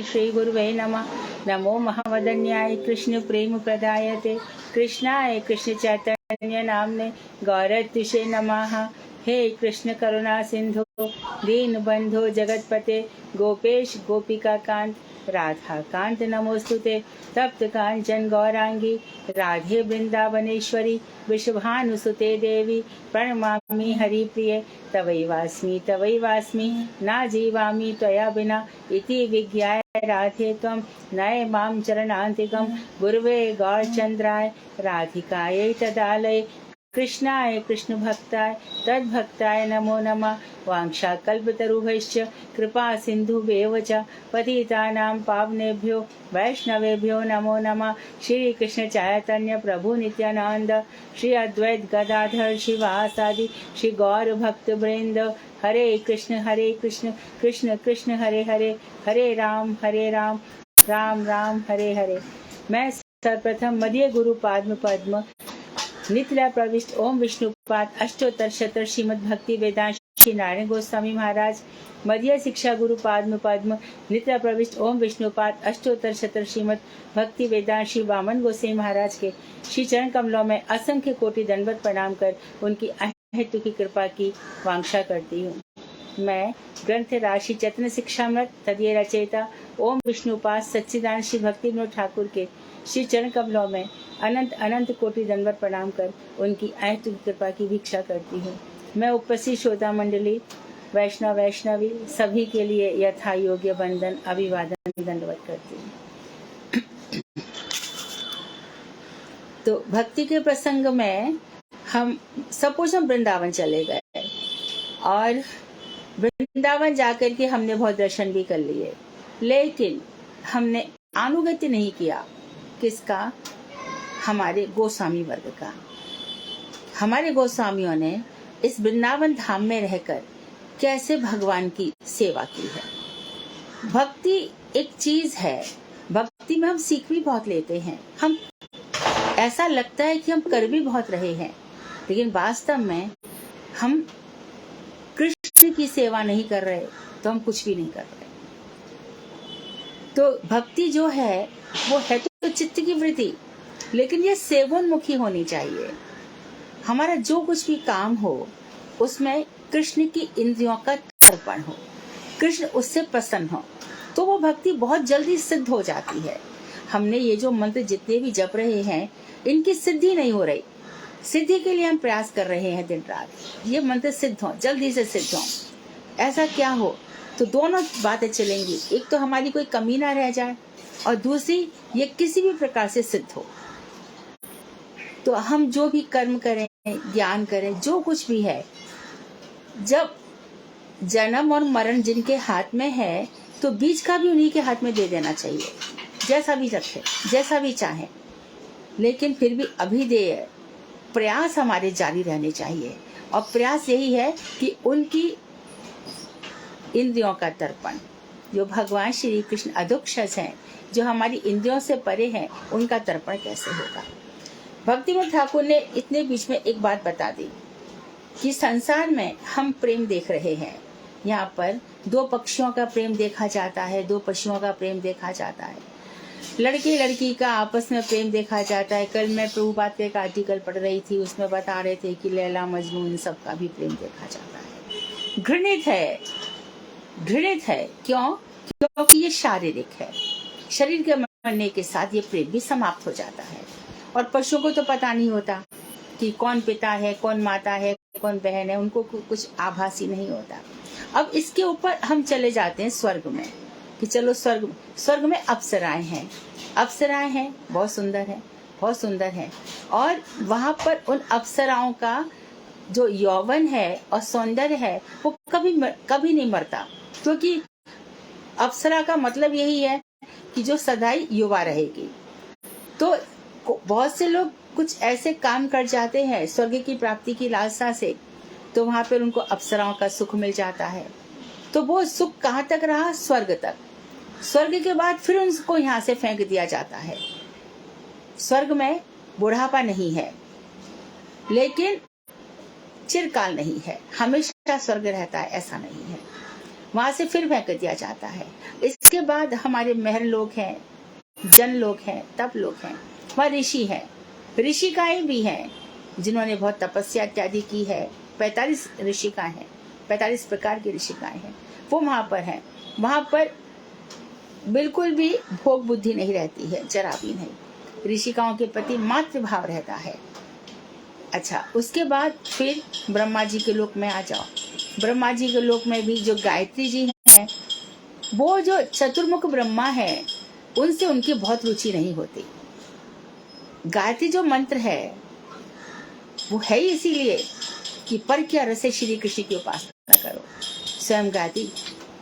श्री गुरुवे नमः। नमो महावदन्याय कृष्ण प्रेम प्रदायते कृष्णाय कृष्ण चैतन्य नामने गौरत्युषे नमः। हे कृष्ण करुणा सिंधु दीन बंधु जगतपते गोपेश गोपिका कांत राधा कांत नमोस्तुते। तप्त कांचन गौरांगी राधे वृंदावनेश्वरी विश्वभानुसुते देवी प्रणमामि हरिप्रिये। तवैवास्मि ना जीवामि त्वया बिना इति विज्ञाय राधे त्वं नये मां चरणान्तिकं। गुरुवे गौरचन्द्राय राधिकायै तदालये कृष्णाय कृष्ण भक्ताय तद्भक्ताय नमो नमः। वाञ्छाकल्पतरुभ्यश्च कृपा सिन्धुभ्येव च पतितानां पावनेभ्यो वैष्णवेभ्यो नमो नमः। श्री कृष्ण चैतन्य प्रभु नित्यानंद श्री अद्वैत गदाधर शिवासादि श्री गौर भक्त वृंद। हरे कृष्ण कृष्ण कृष्ण हरे हरे, हरे राम राम राम हरे हरे। मैं सर्वप्रथम मध्य गुरु पद्म नित्य प्रविष्ट ओम विष्णुपाद अष्टोत्तर शतर श्रीमद् भक्ति वेदांत श्री नारायण गोस्वामी महाराज मध्य शिक्षा गुरु पद्म नित्य प्रविष्ट ओम विष्णुपाद अष्टोत्तर शतर श्रीमद् भक्ति वेदांत श्री वामन गोस्वामी महाराज के श्री चरण कमलों में असंख्य कोटि दंडवत प्रणाम कर उनकी अहेतु की कृपा की वांछा करती हूँ। मैं ग्रंथ राशि चतन शिक्षामृत तदीय रचयिता ओम विष्णुपाद सच्चिदानंद श्री भक्ति विनोद ठाकुर के श्री चरण कमलों में अनंत अनंत कोटि दंडवत प्रणाम कर उनकी अहेतु कृपा की भिक्षा करती हूँ। मैं उपस्थित श्रोता मंडली वैष्णवी सभी के लिए यथा योग्य वंदन अभिवादन दंडवत करती हूँ। तो भक्ति के प्रसंग में हम वृंदावन चले गए और वृंदावन जाकर के हमने बहुत दर्शन भी कर लिए, लेकिन हमने अनुगत्य नहीं किया। किसका? हमारे गोस्वामी वर्ग का। हमारे गोस्वामियों ने इस वृंदावन धाम में रहकर कैसे भगवान की सेवा की है। भक्ति एक चीज है, भक्ति में हम सीख भी बहुत लेते हैं। हम ऐसा लगता है कि हम कर भी बहुत रहे हैं, लेकिन वास्तव में हम कृष्ण की सेवा नहीं कर रहे तो हम कुछ भी नहीं कर रहे। तो भक्ति जो है वो है तो चित्त की वृत्ति, लेकिन ये सेवोन्मुखी होनी चाहिए। हमारा जो कुछ भी काम हो उसमें कृष्ण की इंद्रियों का तर्पण हो, कृष्ण उससे प्रसन्न हो, तो वो भक्ति बहुत जल्दी सिद्ध हो जाती है। हमने ये जो मंत्र जितने भी जप रहे हैं इनकी सिद्धि नहीं हो रही। सिद्धि के लिए हम प्रयास कर रहे हैं दिन रात, ये मंत्र सिद्ध हो, जल्दी से सिद्ध हो। ऐसा क्या हो तो दोनों बातें चलेंगी, एक तो हमारी कोई कमी ना रह जाए और दूसरी ये किसी भी प्रकार से सिद्ध हो। तो हम जो भी कर्म करें, ज्ञान करें, जो कुछ भी है, जब जन्म और मरण जिनके हाथ में है तो बीज का भी उन्हीं के हाथ में दे देना चाहिए, जैसा भी रखे, जैसा भी चाहे। लेकिन फिर भी अभिधेय प्रयास हमारे जारी रहने चाहिए, और प्रयास यही है कि उनकी इंद्रियों का तर्पण, जो भगवान श्री कृष्ण अधोक्षज हैं, जो हमारी इंद्रियों से परे हैं, उनका तर्पण कैसे होगा। भक्ति विनोद ठाकुर ने इतने बीच में एक बात बता दी कि संसार में हम प्रेम देख रहे हैं। यहाँ पर दो पक्षियों का प्रेम देखा जाता है, दो पशुओं का प्रेम देखा जाता है, लड़के लड़की का आपस में प्रेम देखा जाता है। कल मैं प्रभुपाद का एक आर्टिकल पढ़ रही थी, उसमें बता रहे थे कि लैला मजनू इन सब का भी प्रेम देखा जाता है। घृणित है। क्यों? क्योंकि ये शारीरिक है। शरीर के मरने के साथ ये प्रेम भी समाप्त हो जाता है। और पशुओं को तो पता नहीं होता कि कौन पिता है, कौन माता है, कौन बहन है, उनको कुछ आभास ही नहीं होता। अब इसके ऊपर हम चले जाते हैं स्वर्ग में कि चलो स्वर्ग में अप्सराएं हैं, बहुत सुंदर है। और वहां पर उन अप्सराओं का जो यौवन है और सौंदर्य है वो कभी नहीं मरता, क्योंकि अप्सरा का मतलब यही है कि जो सदाई युवा रहेगी। तो बहुत से लोग कुछ ऐसे काम कर जाते हैं स्वर्ग की प्राप्ति की लालसा से, तो वहां पर उनको अप्सराओं का सुख मिल जाता है। तो वो सुख कहाँ तक रहा? स्वर्ग तक। स्वर्ग के बाद फिर उनको यहाँ से फेंक दिया जाता है। स्वर्ग में बुढ़ापा नहीं है, लेकिन चिरकाल नहीं है, हमेशा स्वर्ग रहता है, ऐसा नहीं है। वहां से फिर फेंक दिया जाता है। इसके बाद हमारे महर लोग हैं, जन लोग हैं, तप लोग हैं, वहाँ ऋषि हैं, ऋषिकाएं भी हैं जिन्होंने बहुत तपस्या इत्यादि की है। 45 ऋषिकाएं हैं, 45 प्रकार की ऋषिकाएं हैं, वो वहां पर हैं। वहां पर बिल्कुल भी भोग बुद्धि नहीं रहती है, जरा भी नहीं। ऋषिकाओं के प्रति मातृ भाव रहता है। अच्छा, उसके बाद फिर ब्रह्मा जी के लोक में आ जाओ। ब्रह्मा जी के लोक में भी जो गायत्री जी हैं, वो जो चतुर्मुख ब्रह्मा है, उनसे उनकी बहुत रुचि नहीं होती। गायत्री जो मंत्र है वो है ही इसीलिए कि पर क्या रसे श्री कृष्ण की उपासना करो। स्वयं गायत्री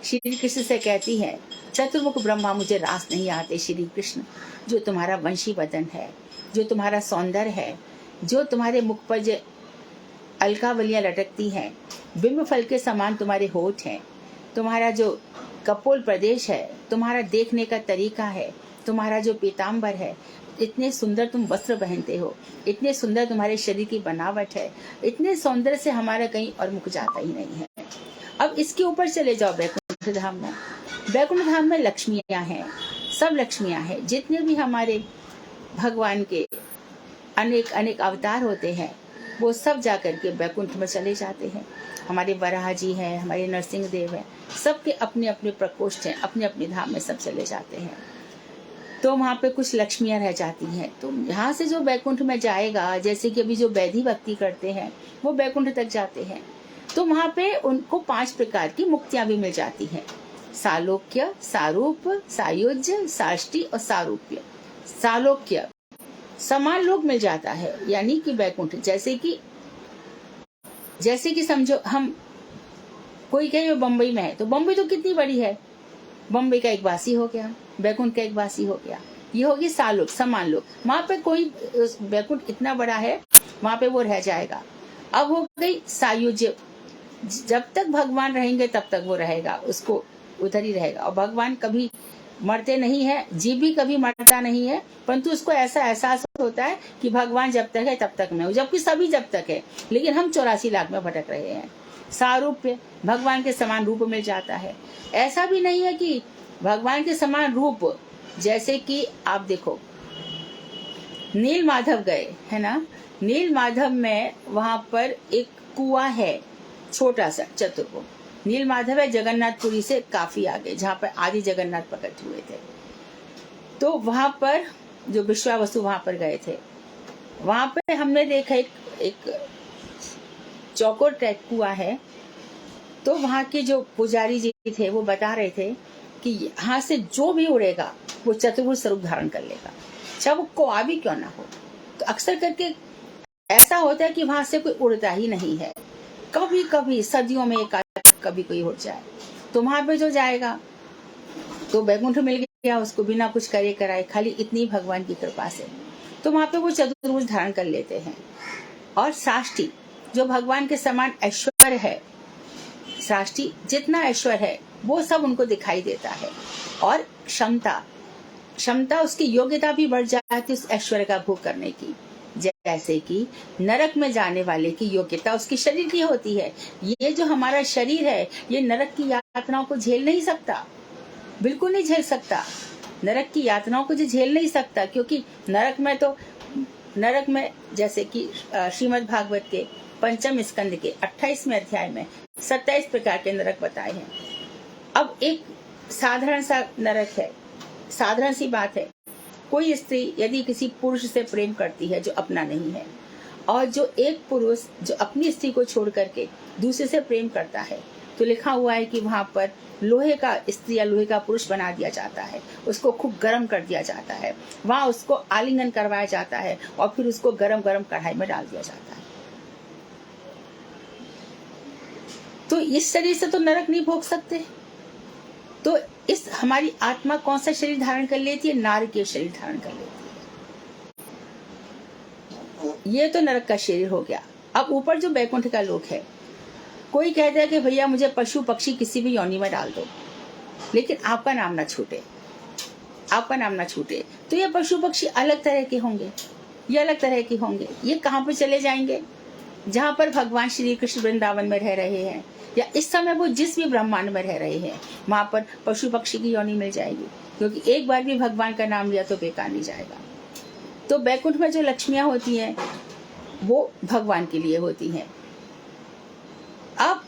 श्री कृष्ण से कहती है, चतुर्मुख ब्रह्मा मुझे रास नहीं आते श्री कृष्ण। जो तुम्हारा वंशी वदन है, जो तुम्हारा सौंदर्य है, जो तुम्हारे मुख पर जो अलकावलियां लटकती हैं, बिंब फल के समान तुम्हारे होठ हैं, तुम्हारा जो कपोल प्रदेश है, तुम्हारा देखने का तरीका है, तुम्हारा जो पीताम्बर है, इतने सुंदर तुम वस्त्र पहनते हो, इतने सुंदर तुम्हारे शरीर की बनावट है, इतने सौंदर्य से हमारा कहीं और मुख जाता ही नहीं है। अब इसके ऊपर चले जाओ बैकुंठ धाम में। बैकुंठ धाम में लक्ष्मियां हैं, सब लक्ष्मियां हैं। जितने भी हमारे भगवान के अनेक अनेक अवतार होते हैं, वो सब जाकर के बैकुंठ में चले जाते हैं। हमारे वराह जी हैं, हमारे नरसिंह देव हैं, सबके अपने अपने प्रकोष्ठ हैं, अपने अपने धाम में सब चले जाते हैं। तो वहाँ पे कुछ लक्ष्मियां रह जाती हैं। तो यहाँ से जो बैकुंठ में जाएगा, जैसे कि अभी जो वैधि भक्ति करते हैं वो बैकुंठ तक जाते हैं, तो वहाँ पे उनको 5 प्रकार की मुक्तियां भी मिल जाती हैं। सालोक्य, सारूप, सायुज्य, साष्टी और सारूप्य। सालोक्य समान लोग मिल जाता है, यानी कि बैकुंठ, जैसे कि समझो हम कोई कहे बम्बई में है, तो बम्बई तो कितनी बड़ी है, बम्बई का एक वासी हो गया, बैकुंठ का एक वासी हो गया। ये होगी सालोक, समान लोग। वहां पे कोई बैकुंठ इतना बड़ा है, वहां पे वो रह जाएगा। अब हो गई सायुज्य, जब तक भगवान रहेंगे तब तक वो रहेगा, उसको उधर ही रहेगा। और भगवान कभी मरते नहीं है, जीव भी कभी मरता नहीं है, परंतु उसको ऐसा एहसास होता है कि भगवान जब तक है तब तक मैं हूँ, जबकि सभी जब तक है, लेकिन हम 84 लाख में भटक रहे हैं। सारूप्य, भगवान के समान रूप मिल जाता है। ऐसा भी नहीं है कि भगवान के समान रूप, जैसे कि आप देखो नील माधव गए है ना, नील माधव में वहां पर एक कुआं है, छोटा सा चतुर्भुज। नील माधव है जगन्नाथपुरी से काफी आगे, जहाँ पर आदि जगन्नाथ प्रकट हुए थे। तो वहां पर जो विश्वावसु वहां पर गए थे, वहां पे हमने देखा एक चौकोर टाइप कुआं है। तो वहां के जो पुजारी जी थे वो बता रहे थे कि यहाँ से जो भी उड़ेगा वो चतुर्भुज स्वरूप धारण कर लेगा, चाहे वो कोई भी क्यों ना हो। तो अक्सर करके ऐसा होता है कि वहां से कोई उड़ता ही नहीं है। कभी कभी सदियों में एक कभी कोई उड़ जाए, तो वहां पे जो जाएगा तो बैकुंठ मिल गया उसको, बिना कुछ करे कराए, खाली इतनी भगवान की कृपा से। तो वहां पे वो चतुर्भुज धारण कर लेते हैं। और साष्टी, जो भगवान के समान ऐश्वर्य है, साष्टी जितना ऐश्वर्य है वो सब उनको दिखाई देता है। और क्षमता उसकी योग्यता भी बढ़ जाती है उस ऐश्वर्य का भोग करने की। जैसे कि नरक में जाने वाले की योग्यता उसकी शरीर की होती है। ये जो हमारा शरीर है, ये नरक की यातनाओं को झेल नहीं सकता, बिल्कुल नहीं झेल सकता। नरक की यातनाओं को जो झेल नहीं सकता, क्योंकि नरक में जैसे कि श्रीमद् भागवत के 5वें स्कंद के 28वें अध्याय में 27 प्रकार के नरक बताए हैं। अब एक साधारण सा नरक है, साधारण सी बात है। कोई स्त्री यदि किसी पुरुष से प्रेम करती है जो अपना नहीं है, और जो एक पुरुष जो अपनी स्त्री को छोड़ करके दूसरे से प्रेम करता है, तो लिखा हुआ है कि वहां पर लोहे का स्त्री या लोहे का पुरुष बना दिया जाता है, उसको खूब गर्म कर दिया जाता है, वहां उसको आलिंगन करवाया जाता है और फिर उसको गरम गरम कढ़ाई में डाल दिया जाता है। तो इस शरीर से तो नरक नहीं भोग सकते। तो इस हमारी आत्मा कौन सा शरीर धारण कर लेती है? नारकीय शरीर धारण कर लेती है। ये तो नरक का शरीर हो गया। अब ऊपर जो बैकुंठ का लोक है, कोई कहता है कि भैया मुझे पशु पक्षी किसी भी योनि में डाल दो, लेकिन आपका नाम ना छूटे, आपका नाम ना छूटे। तो ये पशु पक्षी अलग तरह के होंगे, ये अलग तरह के होंगे। ये कहाँ पर चले जाएंगे? जहाँ पर भगवान श्री कृष्ण वृंदावन में रह रहे हैं, या इस समय वो जिस भी ब्रह्मांड में रह रहे हैं वहां पर पशु पक्षी की योनि मिल जाएगी, क्योंकि एक बार भी भगवान का नाम लिया तो बेकार नहीं जाएगा। तो बैकुंठ में जो लक्ष्मियां होती हैं वो भगवान के लिए होती हैं। अब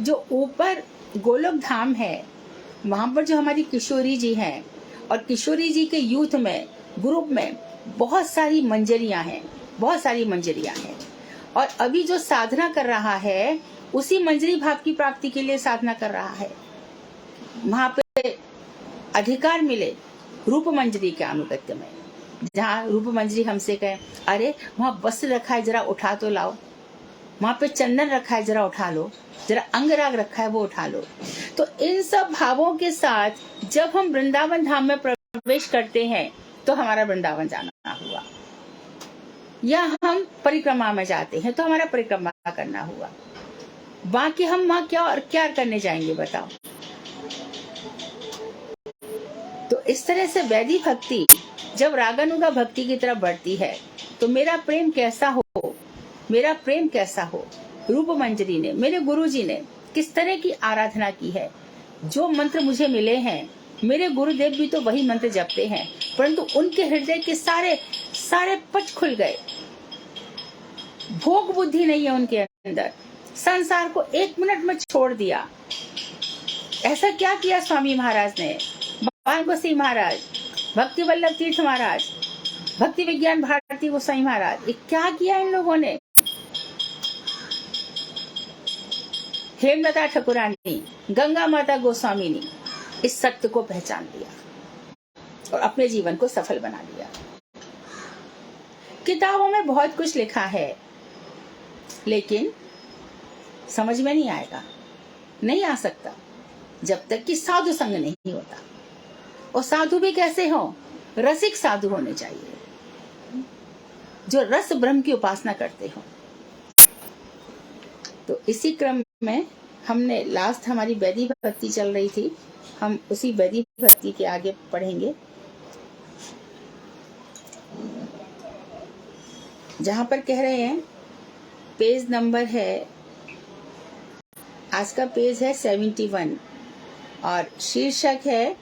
जो ऊपर गोलोक धाम है वहां पर जो हमारी किशोरी जी हैं, और किशोरी जी के यूथ में ग्रुप में बहुत सारी मंजरियां हैं, बहुत सारी मंजरियां हैं। और अभी जो साधना कर रहा है उसी मंजरी भाव की प्राप्ति के लिए साधना कर रहा है। वहां पे अधिकार मिले रूप मंजरी के अनुगत्य में, जहाँ रूप मंजरी हमसे कहे अरे वहां वस्त्र रखा है जरा उठा तो लाओ, वहां पे चंदन रखा है जरा उठा लो, जरा अंगराग रखा है वो उठा लो। तो इन सब भावों के साथ जब हम वृंदावन धाम में प्रवेश करते हैं तो हमारा वृंदावन जाना हुआ, या हम परिक्रमा में जाते हैं तो हमारा परिक्रमा करना हुआ। बाकी हम वहां क्या और क्या करने जाएंगे बताओ। तो इस तरह से वैदिक भक्ति जब रागानुगा भक्ति की तरफ बढ़ती है तो मेरा प्रेम कैसा हो, मेरा प्रेम कैसा हो। रूप मंजरी ने, मेरे गुरुजी ने किस तरह की आराधना की है। जो मंत्र मुझे मिले हैं, मेरे गुरुदेव भी तो वही मंत्र जपते हैं, परंतु उनके हृदय के सारे सारे पट खुल गए। भोग बुद्धि नहीं है उनके अंदर, संसार को एक मिनट में छोड़ दिया। ऐसा क्या किया स्वामी महाराज ने, भगवान गोसाई महाराज, भक्ति वल्लभ तीर्थ महाराज, भक्ति विज्ञान भारती गोसाई महाराज, ये क्या किया इन लोगों ने। हेमलता ठाकुरानी, गंगा माता गोस्वामी ने इस सत्य को पहचान लिया और अपने जीवन को सफल बना लिया। किताबों में बहुत कुछ लिखा है लेकिन समझ में नहीं आएगा, नहीं आ सकता जब तक कि साधु संग नहीं होता। और साधु भी कैसे हो, रसिक साधु होने चाहिए जो रस ब्रह्म की उपासना करते हो। तो इसी क्रम में हमने लास्ट हमारी वैदिक भक्ति चल रही थी, हम उसी वैदिक भक्ति के आगे पढ़ेंगे जहां पर कह रहे हैं, पेज नंबर है, आज का पेज है 71 और शीर्षक है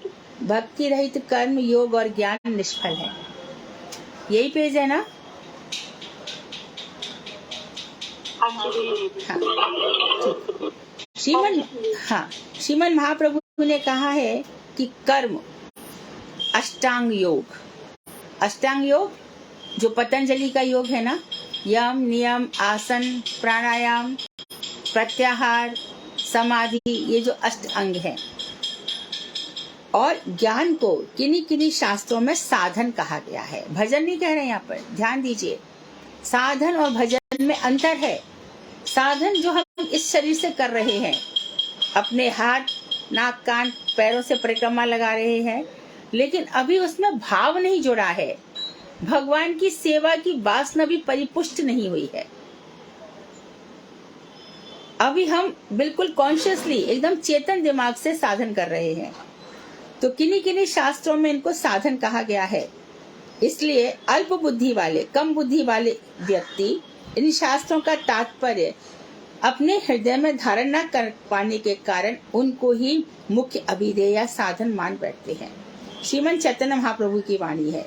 भक्ति रहित कर्म योग और ज्ञान निष्फल है। यही पेज है ना? श्रीमन महाप्रभु ने कहा है कि कर्म अष्टांग योग, अष्टांग योग जो पतंजलि का योग है ना, यम नियम आसन प्राणायाम प्रत्याहार समाधि, ये जो अष्ट अंग है। और ज्ञान को किन्हीं किन्हीं शास्त्रों में साधन कहा गया है, भजन नहीं कह रहे यहाँ पर, ध्यान दीजिए। साधन और भजन में अंतर है। साधन जो हम इस शरीर से कर रहे हैं, अपने हाथ नाक कान पैरों से परिक्रमा लगा रहे हैं, लेकिन अभी उसमें भाव नहीं जुड़ा है, भगवान की सेवा की वासना भी परिपुष्ट नहीं हुई है। अभी हम बिल्कुल कॉन्शियसली एकदम चेतन दिमाग से साधन कर रहे हैं। तो किन्हीं किन्हीं शास्त्रों में इनको साधन कहा गया है। इसलिए अल्प बुद्धि वाले, कम बुद्धि वाले व्यक्ति इन शास्त्रों का तात्पर्य अपने हृदय में धारण न कर पाने के कारण उनको ही मुख्य अभिधेय या साधन मान बैठते हैं। श्रीमन चैतन्य महाप्रभु की वाणी है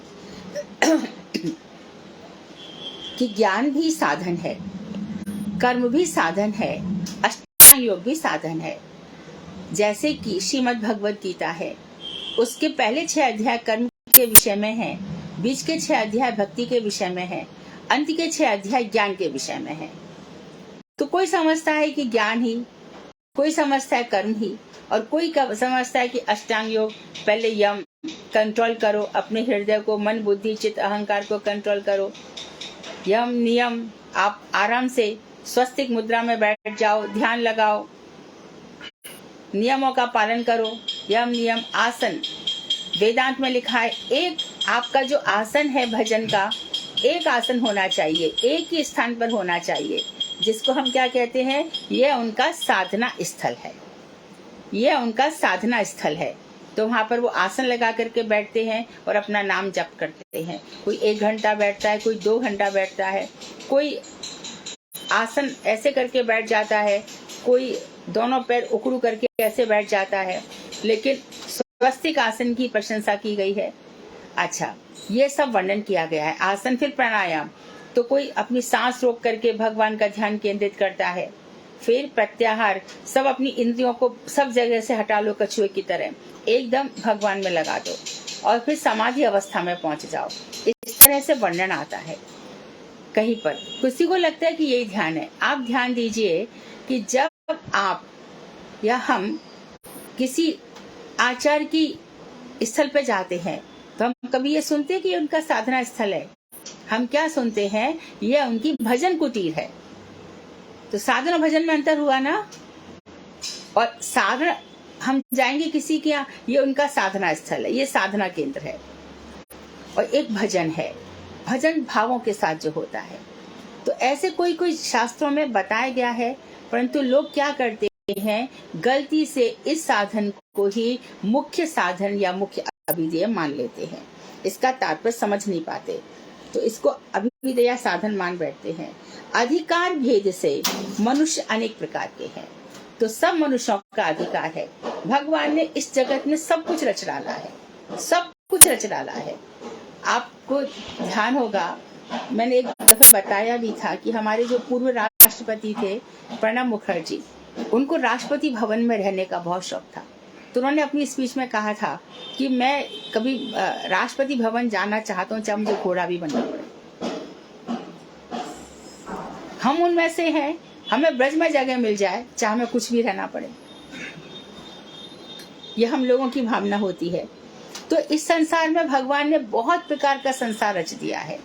कि ज्ञान भी साधन है, कर्म भी साधन है, अष्टांग योग भी साधन है। जैसे कि श्रीमद् भगवद गीता है, उसके पहले 6 अध्याय कर्म के विषय में है, बीच के 6 अध्याय भक्ति के विषय में है, अंत के 6 अध्याय ज्ञान के विषय में है। तो कोई समझता है कि ज्ञान ही, कोई समझता है कर्म ही, और कोई समझता है कि अष्टांग योग, पहले यम कंट्रोल करो अपने हृदय को, मन बुद्धि चित्त अहंकार को कंट्रोल करो। यम नियम, आप आराम से स्वस्तिक मुद्रा में बैठ जाओ, ध्यान लगाओ, नियमों का पालन करो। यम नियम आसन, वेदांत में लिखा है एक आपका जो आसन है भजन का, एक आसन होना चाहिए, एक ही स्थान पर होना चाहिए, जिसको हम क्या कहते हैं, यह उनका साधना स्थल है, यह उनका साधना स्थल है। तो वहाँ पर वो आसन लगा करके बैठते हैं और अपना नाम जप करते हैं। कोई 1 घंटा बैठता है, कोई 2 घंटा बैठता है, कोई आसन ऐसे करके बैठ जाता है, कोई दोनों पैर उकड़ू करके ऐसे बैठ जाता है, लेकिन स्वस्तिक आसन की प्रशंसा की गई है। अच्छा, ये सब वर्णन किया गया है। आसन, फिर प्राणायाम, तो कोई अपनी सांस रोक करके भगवान का ध्यान केंद्रित करता है। फिर प्रत्याहार, सब अपनी इंद्रियों को सब जगह से हटा लो, कछुए की तरह एकदम भगवान में लगा दो, और फिर समाधि अवस्था में पहुंच जाओ। इस तरह से वर्णन आता है। कहीं पर किसी को लगता है कि यही ध्यान है। आप ध्यान दीजिए कि जब आप या हम किसी आचार्य की स्थल पे जाते हैं तो हम कभी ये सुनते हैं कि ये उनका साधना स्थल है। हम क्या सुनते हैं, ये उनकी भजन कुटीर है। तो साधना और भजन में अंतर हुआ ना। और साधना, हम जाएंगे किसी के यहाँ, ये उनका साधना स्थल है, ये साधना केंद्र है। और एक भजन है, भजन भावों के साथ जो होता है। तो ऐसे कोई कोई शास्त्रों में बताया गया है, परंतु लोग क्या करते हैं, गलती से इस साधन को ही मुख्य साधन या मुख्य अभिधेय मान लेते हैं। इसका तात्पर्य समझ नहीं पाते, तो इसको अभिधेय साधन मान बैठते हैं। अधिकार भेद से मनुष्य अनेक प्रकार के हैं, तो सब मनुष्यों का अधिकार है। भगवान ने इस जगत में सब कुछ रच डाला है, सब कुछ रच डाला है। आपको ध्यान होगा, मैंने एक दफा बताया भी था कि हमारे जो पूर्व राष्ट्रपति थे प्रणब मुखर्जी, उनको राष्ट्रपति भवन में रहने का बहुत शौक था। तो उन्होंने अपनी स्पीच में कहा था कि मैं कभी राष्ट्रपति भवन जाना चाहता हूँ, चाहे मुझे घोड़ा भी बनना पड़े। हम उनमें से हैं, हमें ब्रज में जगह मिल जाए, चाहे हमें कुछ भी रहना पड़े। यह हम लोगों की भावना होती है। तो इस संसार में भगवान ने बहुत प्रकार का संसार रच दिया है।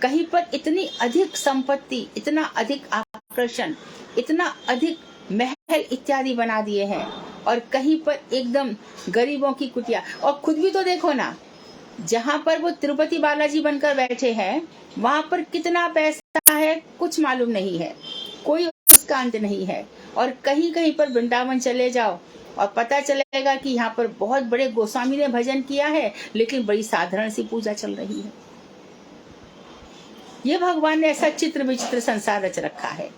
कहीं पर इतनी अधिक संपत्ति, इतना अधिक आकर्षण, इतना अधिक महल इत्यादि बना दिए हैं, और कहीं पर एकदम गरीबों की कुटिया। और खुद भी तो देखो ना, जहाँ पर वो तिरुपति बालाजी बनकर बैठे हैं, वहां पर कितना पैसा है कुछ मालूम नहीं है, कोई उसका अंत नहीं है। और कहीं कहीं पर वृंदावन चले जाओ और पता चलेगा कि यहाँ पर बहुत बड़े गोस्वामी ने भजन किया है, लेकिन बड़ी साधारण सी पूजा चल रही है। ये भगवान ने ऐसा चित्र विचित्र संसार रच रखा है।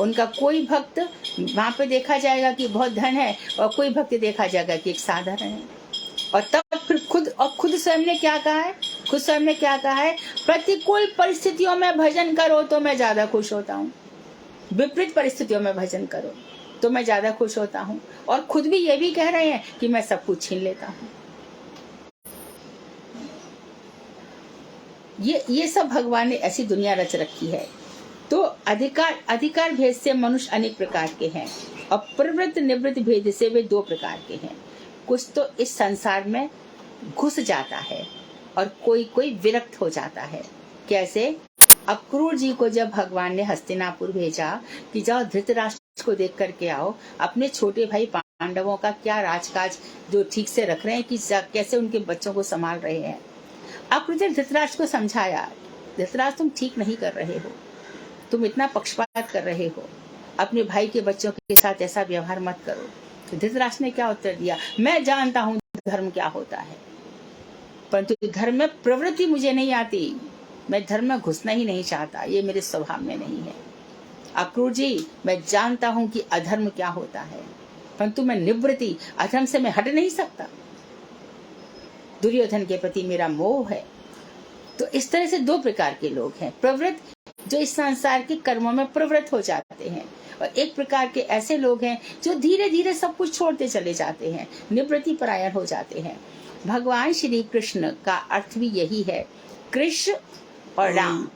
उनका कोई भक्त वहां पे देखा जाएगा कि बहुत धन है, और कोई भक्त देखा जाएगा कि एक साधारण है। और तब फिर खुद स्वयं ने क्या कहा है, खुद स्वयं ने क्या कहा है, प्रतिकूल परिस्थितियों में भजन करो तो मैं ज्यादा खुश होता हूँ, विपरीत परिस्थितियों में भजन करो तो मैं ज्यादा खुश होता हूँ। और खुद भी ये भी कह रहे हैं कि मैं सब कुछ छीन लेता हूँ। ये सब भगवान ने ऐसी दुनिया रच रखी है। तो अधिकार भेद से मनुष्य अनेक प्रकार के हैं, और प्रवृत्त निवृत्त भेद से वे दो प्रकार के हैं। कुछ तो इस संसार में घुस जाता है, और कोई कोई विरक्त हो जाता है। कैसे? अक्रूर जी को जब भगवान ने हस्तिनापुर भेजा कि जाओ धृतराष्ट्र को देख करके आओ, अपने छोटे भाई पांडवों का क्या राजकाज जो ठीक से रख रहे हैं, कि कैसे उनके बच्चों को संभाल रहे हैं। अक्रूर ने धृतराष्ट्र को समझाया, धृतराष्ट्र तुम ठीक नहीं कर रहे हो, तुम इतना पक्षपात कर रहे हो, अपने भाई के बच्चों के साथ ऐसा व्यवहार मत करो। तो धृतराष्ट्र ने क्या उत्तर दिया, मैं जानता हूँ धर्म क्या होता है, परंतु धर्म में प्रवृत्ति मुझे नहीं आती, मैं धर्म में घुसना ही नहीं चाहता, ये मेरे स्वभाव में नहीं है। अक्रूर जी, मैं जानता हूँ कि अधर्म क्या होता है, परंतु मैं निवृत्ति, अधर्म से मैं हट नहीं सकता, दुर्योधन के प्रति मेरा मोह है। तो इस तरह से दो प्रकार के लोग हैं, प्रवृत्त जो इस संसार के कर्मों में प्रवृत्त हो जाते हैं, और एक प्रकार के ऐसे लोग हैं जो धीरे धीरे सब कुछ छोड़ते चले जाते हैं, निवृत्ति परायण हो जाते हैं। भगवान श्री कृष्ण का अर्थ भी यही है, कृष्ण और राम।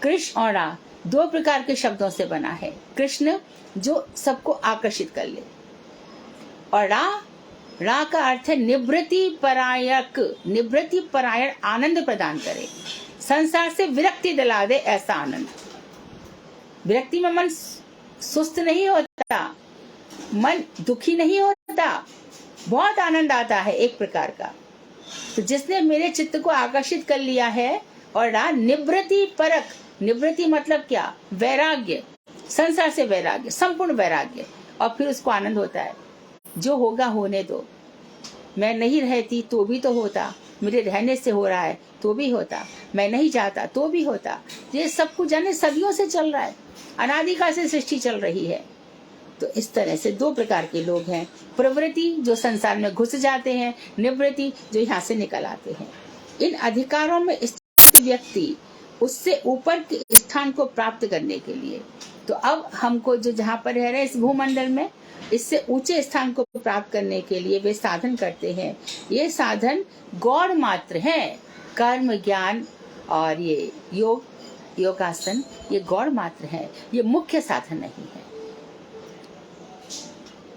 कृष्ण और राम दो प्रकार के शब्दों से बना है। कृष्ण जो सबको आकर्षित कर ले, और रा का अर्थ है निवृत्ति परायक, निवृत्ति परायण, आनंद प्रदान करे, संसार से विरक्ति दिला दे, ऐसा आनंद। विरक्ति में मन सुस्त नहीं होता, मन दुखी नहीं होता, बहुत आनंद आता है एक प्रकार का। तो जिसने मेरे चित्त को आकर्षित कर लिया है, और निवृत्ति परक, निवृत्ति मतलब क्या, वैराग्य, संसार से वैराग्य, संपूर्ण वैराग्य, और फिर उसको आनंद होता है। जो होगा होने दो, मैं नहीं रहती तो भी तो होता, मेरे रहने से हो रहा है तो भी होता, मैं नहीं जाता तो भी होता। ये सब कुछ जाने सदियों से चल रहा है, अनादिकाल से सृष्टि चल रही है। तो इस तरह से दो प्रकार के लोग हैं, प्रवृत्ति जो संसार में घुस जाते हैं, निवृत्ति जो यहाँ से निकल आते हैं। इन अधिकारों में स्थित व्यक्ति उससे ऊपर के स्थान को प्राप्त करने के लिए, तो अब हमको जो जहाँ पर रह रहे हैं इस भूमंडल में, इससे ऊंचे स्थान को प्राप्त करने के लिए वे साधन करते हैं। ये साधन गौण मात्र हैं, कर्म, ज्ञान और ये योग, योगासन, ये गौण मात्र है, ये मुख्य साधन नहीं है।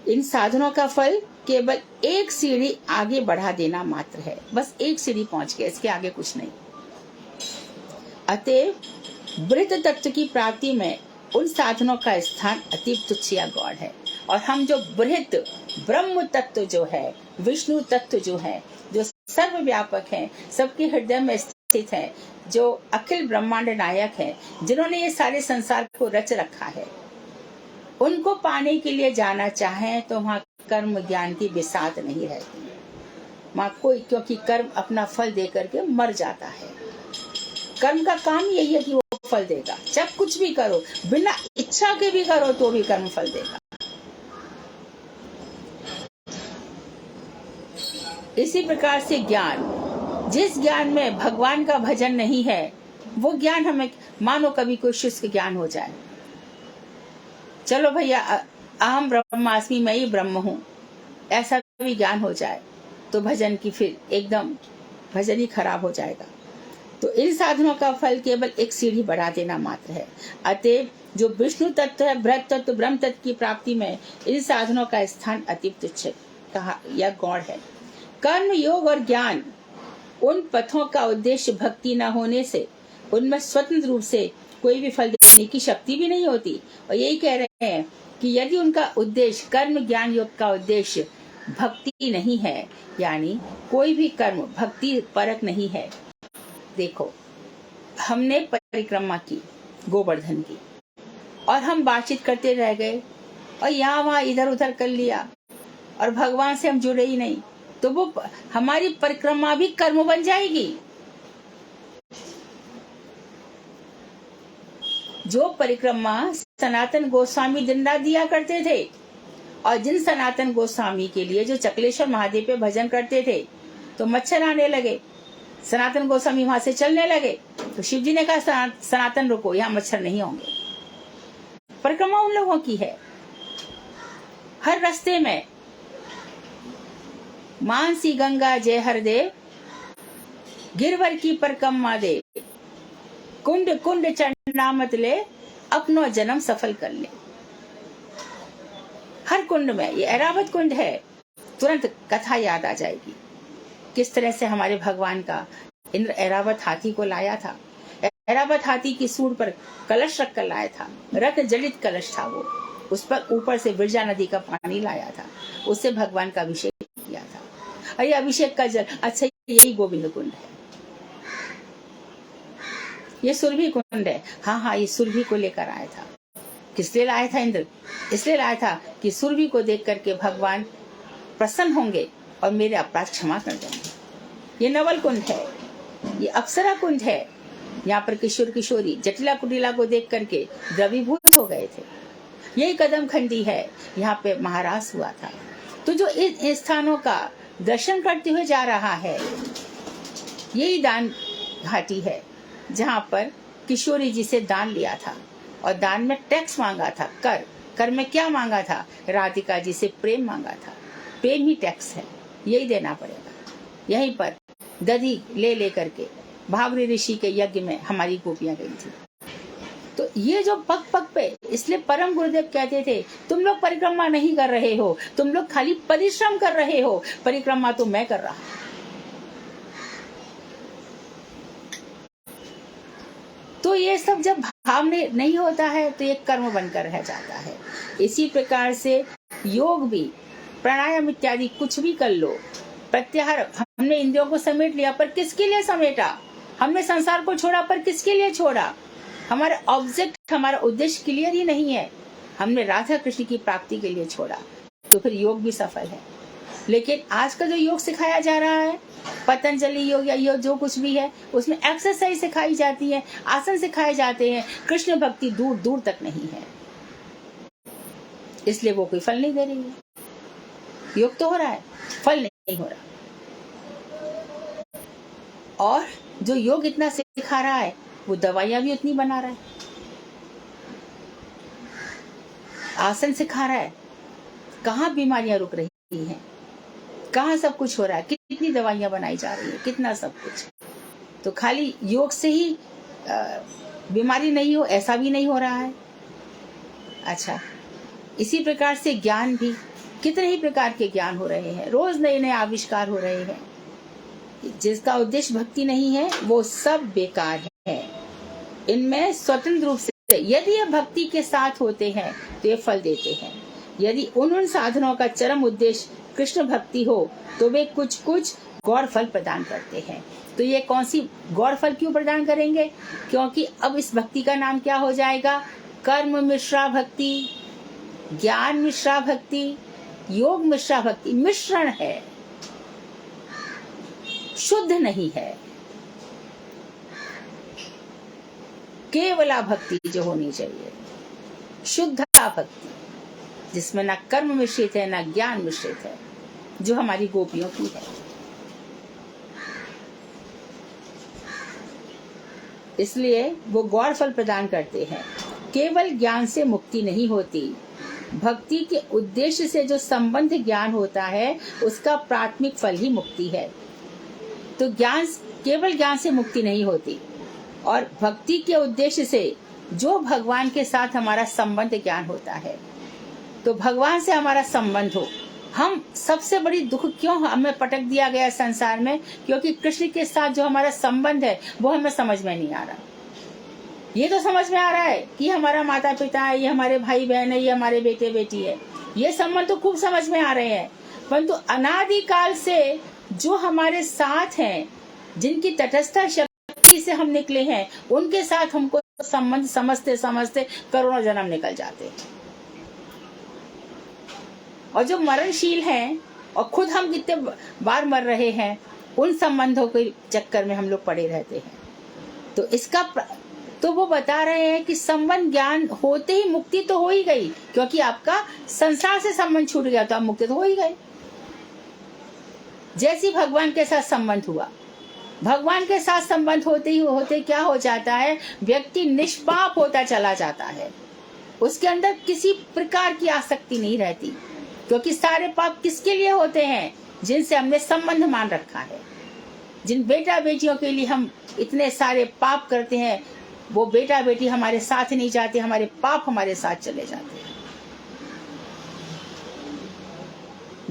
इन साधनों का फल केवल एक सीढ़ी आगे बढ़ा देना मात्र है, बस एक सीढ़ी पहुंच गए, इसके आगे कुछ नहीं। अतएव बृहत तत्व की प्राप्ति में उन साधनों का स्थान अति तुच्छ या गौण है। और हम जो बृहत ब्रह्म तत्व जो है, विष्णु तत्व जो है, जो सर्वव्यापक है, सबके हृदय में स्थित है, जो अखिल ब्रह्मांड नायक है, जिन्होंने ये सारे संसार को रच रखा है, उनको पाने के लिए जाना चाहें तो वहाँ कर्म ज्ञान की बिसात नहीं रहती है वहाँ कोई, क्योंकि कर्म अपना फल दे करके मर जाता है। कर्म का काम यही है कि वो फल देगा, चाहे कुछ भी करो, बिना इच्छा के भी करो तो भी कर्म फल देगा। इसी प्रकार से ज्ञान, जिस ज्ञान में भगवान का भजन नहीं है, वो ज्ञान हमें, मानो कभी कोई शुष्क ज्ञान हो जाए, चलो भैया अहम ब्रह्मास्मि, मैं ही ब्रह्म हूँ, ऐसा भी ज्ञान हो जाए तो भजन की फिर एकदम भजन ही खराब हो जाएगा। तो इन साधनों का फल केवल एक सीढ़ी बढ़ा देना मात्र है। अतएव जो विष्णु तत्व है, बृहत तत्व, ब्रह्म तत्व की प्राप्ति में इन साधनों का स्थान अति तुच्छ कहा या गौण है। कर्म, योग और ज्ञान, उन पथों का उद्देश्य भक्ति न होने से उनमें स्वतंत्र रूप से कोई भी फल देने की शक्ति भी नहीं होती। और यही कह रहे हैं कि यदि उनका उद्देश्य, कर्म ज्ञान योग का उद्देश्य भक्ति नहीं है, यानी कोई भी कर्म भक्ति परक नहीं है। देखो, हमने परिक्रमा की गोवर्धन की और हम बातचीत करते रह गए और यहाँ वहाँ इधर उधर कर लिया और भगवान से हम जुड़े ही नहीं, तो वो हमारी परिक्रमा भी कर्म बन जाएगी। जो परिक्रमा सनातन गोस्वामी दिन रात दिया करते थे, और जिन सनातन गोस्वामी के लिए जो चकलेश्वर महादेव पे भजन करते थे, तो मच्छर आने लगे, सनातन गोस्वामी वहां से चलने लगे, तो शिव जी ने कहा सनातन रुको, यहाँ मच्छर नहीं होंगे। परिक्रमा उन लोगों की है। हर रास्ते में मानसी गंगा जय हरदेव, गिरवर की परिक्रमा दे, कुंड कुंड चढ़ना मत ले, अपनो जन्म सफल कर ले। हर कुंड में, ये ऐरावत कुंड है, तुरंत कथा याद आ जाएगी किस तरह से हमारे भगवान का इंद्र ऐरावत हाथी को लाया था। ऐरावत हाथी की सूंड पर कलश रख कर लाया था, रक्त जलित कलश था वो, उस पर ऊपर से विरजा नदी का पानी लाया था, उससे भगवान का अभिषेक किया था। और ये अभिषेक का जल, अच्छा यही गोविंद कुंड है, ये सुरभि कुंड है। हाँ, ये सुरभि को लेकर आया था। किस लिए लाया था इंद्र? इसलिए लाया था कि सुरभि को देख करके भगवान प्रसन्न होंगे और मेरे अपराध क्षमा कर देंगे। ये नवल कुंड है, ये अप्सरा कुंड है, यहाँ पर किशोर किशोरी जटिला कुटिला को देख करके द्रवीभूत हो गए थे। यही कदम खंडी है, यहाँ पे महाराज हुआ था। तो जो इन स्थानों का दर्शन करते हुए जा रहा है, यही दान घाटी है, जहाँ पर किशोरी जी से दान लिया था और दान में टैक्स मांगा था। कर में क्या मांगा था? राधिका जी से प्रेम मांगा था। प्रेम ही टैक्स है, यही देना पड़ेगा। यहीं पर दधी ले करके भावरी ऋषि के यज्ञ में हमारी गोपियां गई थी। तो ये जो पग पग पे, इसलिए परम गुरुदेव कहते थे तुम लोग परिक्रमा नहीं कर रहे हो, तुम लोग खाली परिश्रम कर रहे हो, परिक्रमा तो मैं कर रहा हूं। तो ये सब जब भाव नहीं होता है तो ये कर्म बनकर रह जाता है। इसी प्रकार से योग भी, प्राणायाम इत्यादि कुछ भी कर लो, प्रत्याहार, हमने इंद्रियों को समेट लिया, पर किसके लिए समेटा? हमने संसार को छोड़ा, पर किसके लिए छोड़ा? हमारा ऑब्जेक्ट, हमारा उद्देश्य क्लियर ही नहीं है। हमने राधा कृष्ण की प्राप्ति के लिए छोड़ा, तो फिर योग भी सफल है। लेकिन आज का जो योग सिखाया जा रहा है, पतंजलि योग या योग जो कुछ भी है, उसमें एक्सरसाइज सिखाई जाती है, आसन सिखाए जाते हैं, कृष्ण भक्ति दूर दूर तक नहीं है। इसलिए वो कोई फल नहीं दे रही है। योग तो हो रहा है, फल नहीं हो रहा। और जो योग इतना सिखा रहा है वो दवाइयां भी उतनी बना रहा है। आसन सिखा रहा है, कहाँ बीमारियां रुक रही हैं, कहाँ सब कुछ हो रहा है, कितनी दवाइयां बनाई जा रही है, कितना सब कुछ। तो खाली योग से ही बीमारी नहीं हो ऐसा भी नहीं हो रहा है। अच्छा, इसी प्रकार से ज्ञान भी, कितने ही प्रकार के ज्ञान हो रहे हैं, रोज नए नए आविष्कार हो रहे हैं। जिसका उद्देश्य भक्ति नहीं है वो सब बेकार है। इनमें स्वतंत्र रूप से यदि ये भक्ति के साथ होते हैं तो ये फल देते हैं। यदि उन साधनों का चरम उद्देश्य कृष्ण भक्ति हो तो वे कुछ कुछ गौर फल प्रदान करते हैं। तो ये कौन सी गौर फल क्यों प्रदान करेंगे? क्योंकि अब इस भक्ति का नाम क्या हो जाएगा? कर्म मिश्रा भक्ति, ज्ञान मिश्रा भक्ति, योग मिश्रा भक्ति। मिश्रण है, शुद्ध नहीं है। केवला भक्ति जो होनी चाहिए, शुद्धा भक्ति, जिसमें ना कर्म मिश्रित है ना ज्ञान मिश्रित है, जो हमारी गोपियों की है। इसलिए वो गौर फल प्रदान करते हैं। केवल ज्ञान से मुक्ति नहीं होती, भक्ति के उद्देश्य से जो संबंध ज्ञान होता है उसका प्राथमिक फल ही मुक्ति है। तो ज्ञान, केवल ज्ञान से मुक्ति नहीं होती, और भक्ति के उद्देश्य से जो भगवान के साथ हमारा संबंध ज्ञान होता है, तो भगवान से हमारा संबंध हो। हम सबसे बड़ी दुख क्यों हमें पटक दिया गया संसार में? क्योंकि कृष्ण के साथ जो हमारा संबंध है वो हमें समझ में नहीं आ रहा। ये तो समझ में आ रहा है कि हमारा माता पिता है, ये हमारे भाई बहन है, ये हमारे बेटे बेटी है, ये संबंध तो खूब समझ में आ रहे हैं। परंतु अनादिकाल से जो हमारे साथ हैं, जिनकी तटस्थ शक्ति से हम निकले हैं, उनके साथ हमको संबंध समझते समझते करोड़ों जन्म निकल जाते हैं। और जो मरणशील हैं और खुद हम कितने बार मर रहे हैं, उन संबंधों के चक्कर में हम लोग पड़े रहते हैं। तो इसका तो वो बता रहे हैं कि संबंध ज्ञान होते ही मुक्ति तो हो ही गई, क्योंकि आपका संसार से संबंध छूट गया तो आप मुक्ति तो हो ही गए। जैसे भगवान के साथ संबंध हुआ, भगवान के साथ संबंध होते ही होते क्या हो जाता है? व्यक्ति निष्पाप होता चला जाता है। उसके अंदर किसी प्रकार की आसक्ति नहीं रहती, क्योंकि सारे पाप किसके लिए होते हैं? जिनसे हमने संबंध मान रखा है। जिन बेटा बेटियों के लिए हम इतने सारे पाप करते हैं, वो बेटा बेटी हमारे साथ नहीं जाते, हमारे पाप हमारे साथ चले जाते हैं।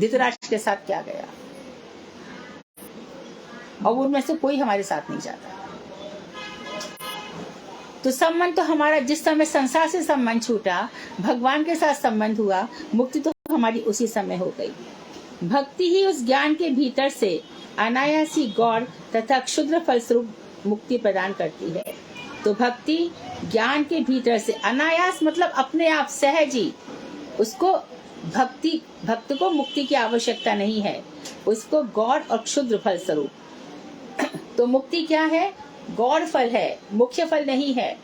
धृतराष्ट्र के साथ क्या गया, और उनमें से कोई हमारे साथ नहीं जाता। तो संबंध तो हमारा, जिस समय संसार से संबंध छूटा, भगवान के साथ संबंध हुआ, मुक्ति तो हमारी उसी समय हो गई। भक्ति ही उस ज्ञान के भीतर से अनायासी गौर तथा क्षुद्र फलस्वरूप मुक्ति प्रदान करती है। तो भक्ति ज्ञान के भीतर से, अनायास मतलब अपने आप सहज ही, उसको भक्त को मुक्ति की आवश्यकता नहीं है, उसको गौर और क्षुद्र फल स्वरूप। तो मुक्ति क्या है? गौर फल है, मुख्य फल नहीं है।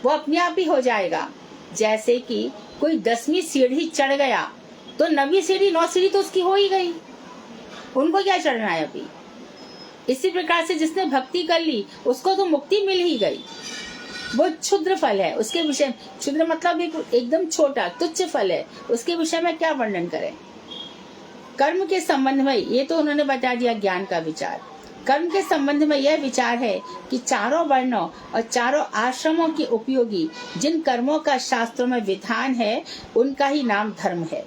वो अपने आप ही हो जाएगा। जैसे कि कोई 10वीं सीढ़ी चढ़ गया तो 9वीं सीढ़ी 9 सीढ़ी तो उसकी हो ही गई, उनको क्या चढ़ना है अभी। इसी प्रकार से जिसने भक्ति कर ली उसको तो मुक्ति मिल ही गई। वो क्षुद्र फल है, उसके विषय, क्षुद्र मतलब एकदम छोटा तुच्छ फल है, उसके विषय में क्या वर्णन करें। कर्म के संबंध में ये तो उन्होंने बता दिया ज्ञान का विचार। कर्म के संबंध में यह विचार है कि चारों वर्णों और चारों आश्रमों के उपयोगी जिन कर्मों का शास्त्रों में विधान है, उनका ही नाम धर्म है।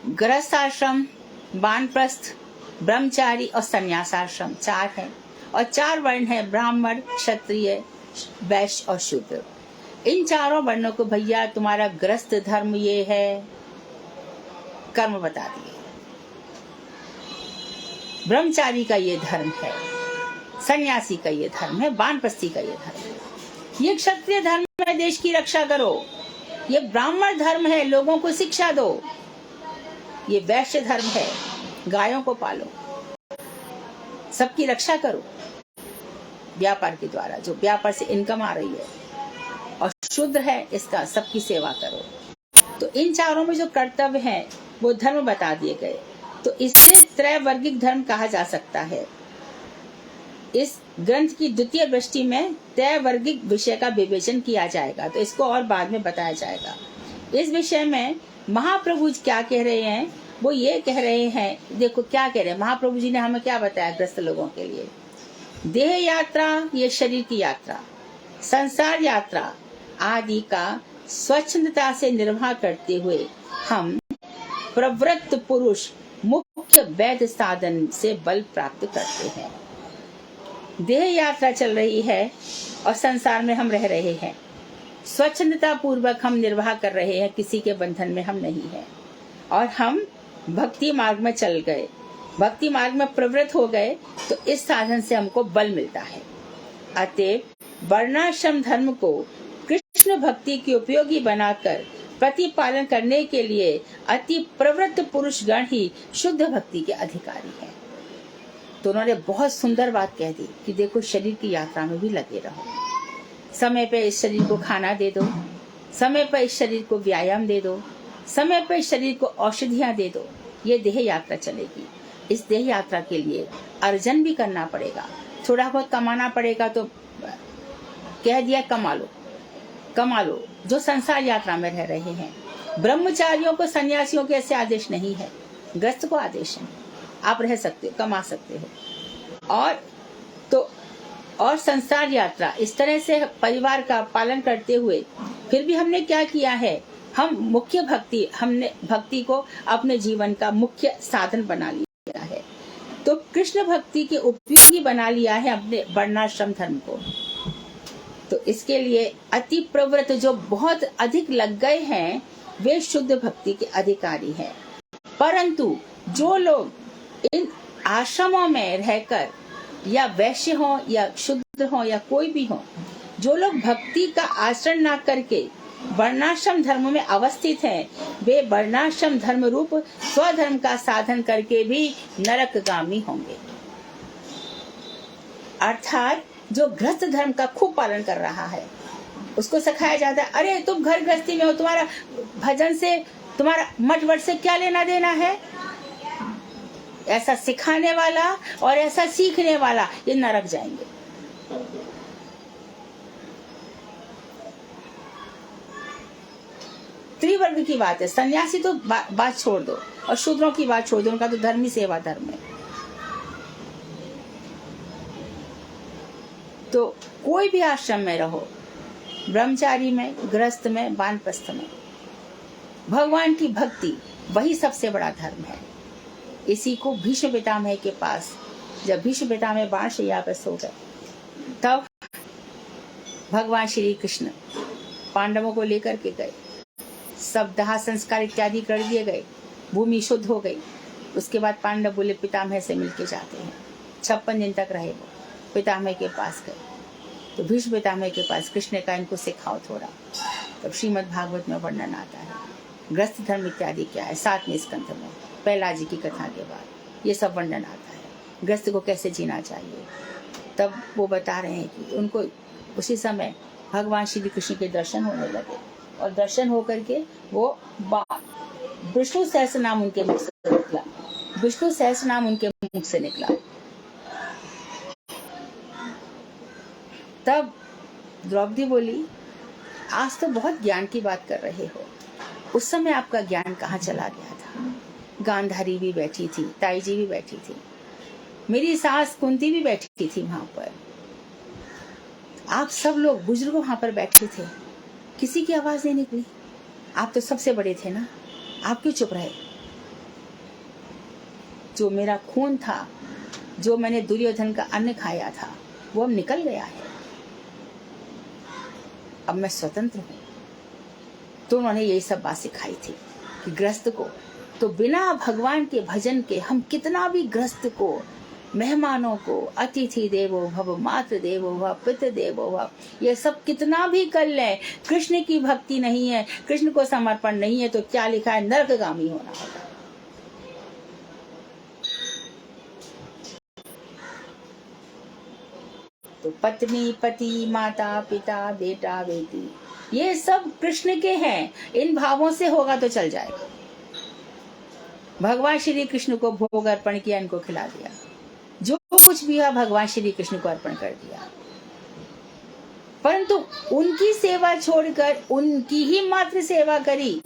गृहस्थ आश्रम, वानप्रस्थ, ब्रह्मचारी और संन्यासाश्रम 4 है, और 4 वर्ण है, ब्राह्मण, क्षत्रिय, वैश्य और शूद्र। इन चारों वर्णों को भैया तुम्हारा गृहस्थ धर्म ये है, कर्म बता दिए। ब्रह्मचारी का ये धर्म है, सन्यासी का ये धर्म है, वानप्रस्थी का ये धर्म है। ये क्षत्रिय धर्म है, देश की रक्षा करो। ये ब्राह्मण धर्म है, लोगों को शिक्षा दो। ये वैश्य धर्म है, गायों को पालो, सबकी रक्षा करो व्यापार के द्वारा, जो व्यापार से इनकम आ रही है। और शुद्ध है इसका सबकी सेवा करो। तो इन चारों में जो कर्तव्य हैं वो धर्म बता दिए गए। तो इसे त्रैवर्गिक धर्म कहा जा सकता है। इस ग्रंथ की द्वितीय दृष्टि में त्रैवर्गिक विषय का विवेचन किया जाएगा, तो इसको और बाद में बताया जाएगा। इस विषय में महाप्रभु जी क्या कह रहे हैं, वो ये कह रहे हैं, देखो क्या कह रहे हैं महाप्रभु जी ने हमें क्या बताया ग्रस्त लोगों के लिए। देह यात्रा, ये शरीर की यात्रा, संसार यात्रा आदि का स्वच्छंदता से निर्वाह करते हुए हम प्रवृत्त पुरुष मुख्य वैध साधन से बल प्राप्त करते हैं। देह यात्रा चल रही है और संसार में हम रह रहे हैं, स्वच्छंदता पूर्वक हम निर्वाह कर रहे हैं, किसी के बंधन में हम नहीं हैं, और हम भक्ति मार्ग में चल गए, भक्ति मार्ग में प्रवृत्त हो गए, तो इस साधन से हमको बल मिलता है। अतएव वर्णाश्रम धर्म को कृष्ण भक्ति की उपयोगी बनाकर प्रतिपालन करने के लिए अति प्रवृत्त पुरुष गण ही शुद्ध भक्ति के अधिकारी हैं। तो उन्होंने बहुत सुंदर बात कह दी कि देखो शरीर की यात्रा में भी लगे रहो, समय पे इस शरीर को खाना दे दो, समय पर इस शरीर को व्यायाम दे दो, समय पर इस शरीर को औषधियां दे दो, ये देह यात्रा चलेगी। इस देह यात्रा के लिए अर्जन भी करना पड़ेगा, थोड़ा बहुत कमाना पड़ेगा, तो कह दिया कमा लो कमा लो। जो संसार यात्रा में रह रहे हैं, ब्रह्मचारियों को, सन्यासियों के ऐसे आदेश नहीं है, ग्रस्त को आदेश है, आप रह सकते हो, कमा सकते हो। और संसार यात्रा इस तरह से परिवार का पालन करते हुए फिर भी हमने क्या किया है, हमने भक्ति को अपने जीवन का मुख्य साधन बना लिया है। तो कृष्ण भक्ति के उपयोगी बना लिया है अपने वर्णाश्रम धर्म को। तो इसके लिए अति प्रवृत्त जो बहुत अधिक लग गए हैं वे शुद्ध भक्ति के अधिकारी हैं। परंतु जो लोग इन आश्रमों में रहकर, या वैश्य हो या शुद्र हो या कोई भी हो, जो लोग भक्ति का आचरण ना करके वर्णाश्रम धर्म में अवस्थित हैं, वे वर्णाश्रम धर्म रूप स्वधर्म का साधन करके भी नरकगामी होंगे। अर्थात जो गृहस्थ धर्म का खूब पालन कर रहा है, उसको सिखाया जाता है, अरे तुम घर गृहस्थी में हो, तुम्हारा भजन से, तुम्हारा मठ वट से क्या लेना देना है। ऐसा सिखाने वाला और ऐसा सीखने वाला ये नरक जाएंगे। त्रिवर्ग की बात है, सन्यासी तो बात छोड़ दो, और शूद्रों की बात छोड़ दो, उनका तो धर्म ही सेवा धर्म है। तो कोई भी आश्रम में रहो, ब्रह्मचारी में, गृहस्थ में, वानप्रस्थ में, भगवान की भक्ति वही सबसे बड़ा धर्म है। इसी को भीष्म पितामह के पास, जब भीष्म पितामह बाणशैया पर सो गए, तब भगवान श्री कृष्ण पांडवों को लेकर के गए, सब दाह संस्कार इत्यादि कर दिए गए, भूमि शुद्ध हो गई। उसके बाद पांडव बोले पितामह से मिलके जाते हैं। 56 दिन तक रहे वो, पितामह के पास गए। तो भीष्म पितामह के पास कृष्ण का इनको सिखाओ थोड़ा। तब श्रीमद् भागवत में वर्णन आता है, गृहस्थ धर्म इत्यादि क्या है, 7वें स्कंध में प्रहलाद जी की कथा के बाद ये सब वर्णन आता है, गृहस्थ को कैसे जीना चाहिए। तब वो बता रहे हैं कि उनको उसी समय भगवान श्री कृष्ण के दर्शन होने लगे, और दर्शन होकर के वो विष्णु सहस्त्र नाम उनके मुख से निकला, विष्णु सहस्त्र नाम उनके मुख से निकला। तब द्रौपदी बोली, आज तो बहुत ज्ञान की बात कर रहे हो, उस समय आपका ज्ञान कहाँ चला गया था। गांधारी भी बैठी थी, ताई जी भी बैठी थी, मेरी सास कुंती भी बैठी थी वहां पर, आप सब लोग बुजुर्ग वहां पर बैठे थे, किसी की आवाज नहीं निकली। आप तो सबसे बड़े थे ना, आप क्यों चुप रहे। जो मेरा खून था, जो मैंने दुर्योधन का अन्न खाया था, वो अब निकल गया है, अब मैं स्वतंत्र हूं। तो उन्होंने यही सब बात सिखाई थी कि गृहस्थ को तो बिना भगवान के भजन के हम कितना भी गृहस्थ को, मेहमानों को, अतिथि देवो भव, मातृ देवो भव, पितृ देवो भव, ये सब कितना भी कर लें, कृष्ण की भक्ति नहीं है, कृष्ण को समर्पण नहीं है, तो क्या लिखा है, नरकगामी होना होगा। तो पत्नी, पति, माता, पिता, बेटा, बेटी, ये सब कृष्ण के हैं, इन भावों से होगा तो चल जाएगा। भगवान श्री कृष्ण को भोग अर्पण किया, इनको खिला दिया, जो कुछ भी हुआ भगवान श्री कृष्ण को अर्पण कर दिया। परंतु उनकी सेवा छोड़कर उनकी ही मात्र सेवा करी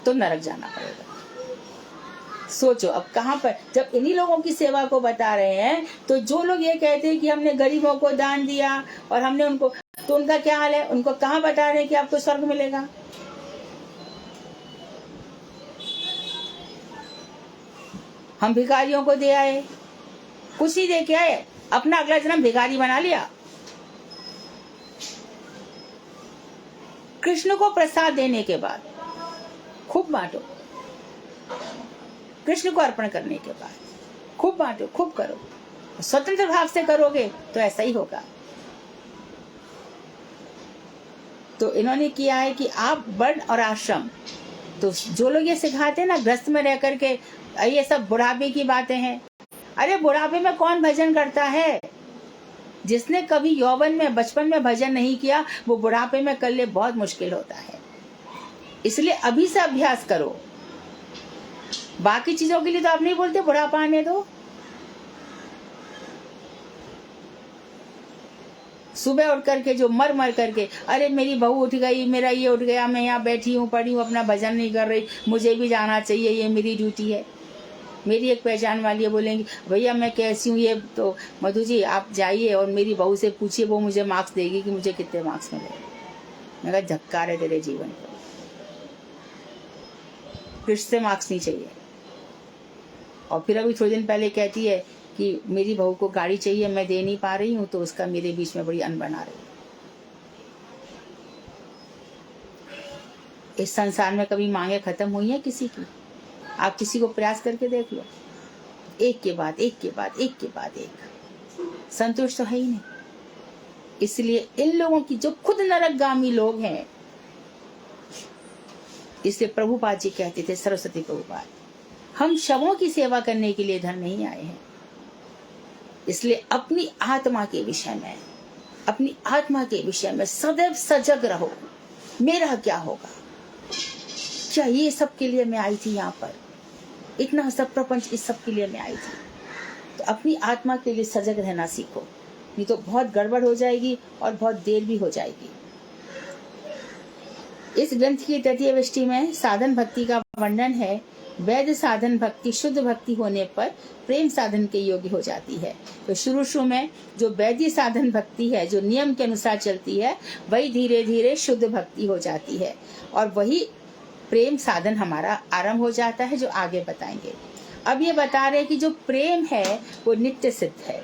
तो नरक जाना पड़ेगा। सोचो अब कहाँ पर, जब इन्हीं लोगों की सेवा को बता रहे हैं, तो जो लोग ये कहते हैं कि हमने गरीबों को दान दिया और हमने उनको, तो उनका क्या हाल है? उनको कहाँ बता रहे हैं कि आपको स्वर्ग मिलेगा? हम भिखारियों को दे आए, कुछ नहीं दे के आए, अपना अगला जन्म भिखारी बना लिया। कृष्ण को प्रसाद देने के बाद खूब बांटो, कृष्ण को अर्पण करने के बाद खूब बांटो, खूब करो। स्वतंत्र भाव से करोगे तो ऐसा ही होगा। तो इन्होंने किया है कि आप वर्ण और आश्रम, तो जो लोग ये सिखाते हैं ना गृहस्थ में रह करके, ये सब बुढ़ापे की बातें हैं। अरे बुढ़ापे में कौन भजन करता है? जिसने कभी यौवन में, बचपन में भजन नहीं किया, वो बुढ़ापे में कर ले बहुत मुश्किल होता है। इसलिए अभी से अभ्यास करो। बाकी चीजों के लिए तो आप नहीं बोलते बुढ़ापा आने दो। सुबह उठ करके जो मर मर करके, अरे मेरी बहू उठ गई, मेरा ये उठ गया, मैं यहाँ बैठी हूँ, पड़ी हूँ, अपना भजन नहीं कर रही, मुझे भी जाना चाहिए, ये मेरी ड्यूटी है। मेरी एक पहचान वाली है, बोलेंगी भैया मैं कैसी हूँ, ये तो मधु जी आप जाइए और मेरी बहू से पूछिए, वो मुझे मार्क्स देगी कि मुझे कितने मार्क्स मिले। मैं कहा धक्कार है तेरे जीवन को, कृष्ण से मार्क्स नहीं चाहिए। और फिर अभी थोड़े दिन पहले कहती है कि मेरी बहू को गाड़ी चाहिए, मैं दे नहीं पा रही हूँ, तो उसका मेरे बीच में बड़ी अनबन आ रही है। इस संसार में कभी मांगे खत्म हुई है किसी की? आप किसी को प्रयास करके देख लो, एक के बाद एक के बाद एक के बाद एक, संतुष्ट तो है ही नहीं। इसलिए इन लोगों की, जो खुद नरकगामी लोग हैं, इसलिए प्रभुपाद जी कहते थे, सरस्वती प्रभुपाद, हम शवों की सेवा करने के लिए इधर नहीं आए हैं। इसलिए अपनी आत्मा के विषय में, अपनी आत्मा के विषय में सदैव सजग रहो। मेरा क्या होगा? क्या ये सब के लिए मैं आई थी यहाँ पर? इतना सब प्रपंच इस सब के लिए मैं आई थी। तो अपनी आत्मा के लिए सजग रहना सीखो, नहीं तो बहुत गड़बड़ हो जाएगी और बहुत देर भी हो जाएगी। इस ग्रंथ की तृतीय वृष्टि में साधन भक्ति का वर्णन है। वैध साधन भक्ति शुद्ध भक्ति होने पर प्रेम साधन के योग्य हो जाती है। तो शुरू में जो वैद्य साधन भक्ति है, जो नियम के अनुसार चलती है, वही धीरे धीरे शुद्ध भक्ति हो जाती है, और वही प्रेम साधन हमारा आरंभ हो जाता है, जो आगे बताएंगे। अब ये बता रहे हैं कि जो प्रेम है वो नित्य सिद्ध है।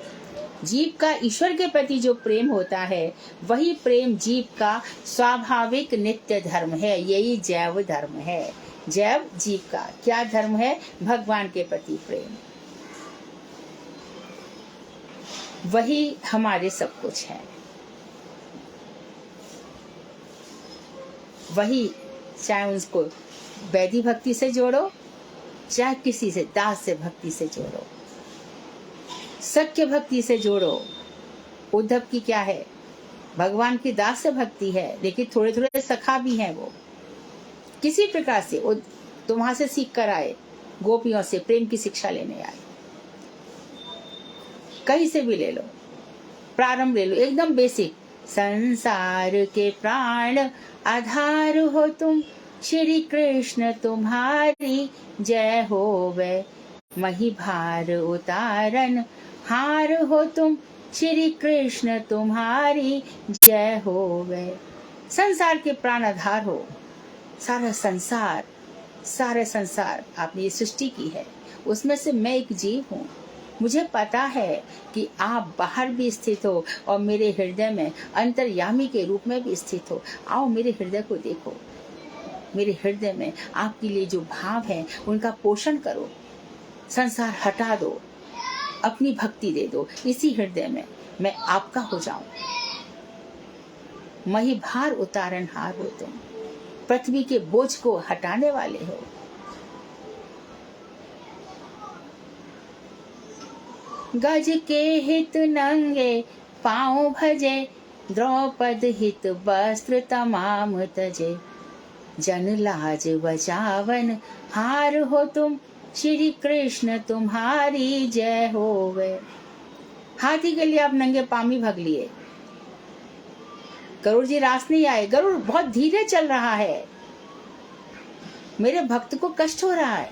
जीव का ईश्वर के प्रति जो प्रेम होता है, वही प्रेम जीव का स्वाभाविक नित्य धर्म है। यही जैव धर्म है। जैव जीव का क्या धर्म है? भगवान के प्रति प्रेम। वही हमारे सब कुछ है। वही, चाहे उसको वैधि भक्ति से जोड़ो, चाहे किसी से दास से भक्ति से जोड़ो, सत्य भक्ति से जोड़ो। उद्धव की क्या है? भगवान की दास से भक्ति है, लेकिन थोड़े थोड़े सखा भी हैं। वो किसी प्रकार से तो वहां से सीख कर आए, गोपियों से प्रेम की शिक्षा लेने आए। कहीं से भी ले लो, प्रारंभ ले लो, एकदम बेसिक। संसार के प्राण आधार हो तुम, श्री कृष्ण तुम्हारी जय होवे, मही भार उतारन हार हो तुम, श्री कृष्ण तुम्हारी जय होवे। संसार के प्राण आधार हो। सारा संसार आपने ये सृष्टि की है, उसमें से मैं एक जीव हूँ। मुझे पता है कि आप बाहर भी स्थित हो और मेरे हृदय में अंतर्यामी के रूप में भी स्थित हो। आओ मेरे हृदय को देखो। मेरे हृदय में आपके लिए जो भाव है उनका पोषण करो। संसार हटा दो, अपनी भक्ति दे दो। इसी हृदय में मैं आपका हो जाऊं। मही भार उतारन हार हो तुम, पृथ्वी के बोझ को हटाने वाले हो। गज के हित नंगे पाँव भजे, द्रौपद हित वस्त्र तमाम तजे, जन लाज बचावन हार हो तुम, श्री कृष्ण तुम्हारी जय होवे। हाथी के लिए आप नंगे पामी भग लिए, गरुड़ जी रास नहीं आए। गरुड़ बहुत धीरे चल रहा है, मेरे भक्त को कष्ट हो रहा है।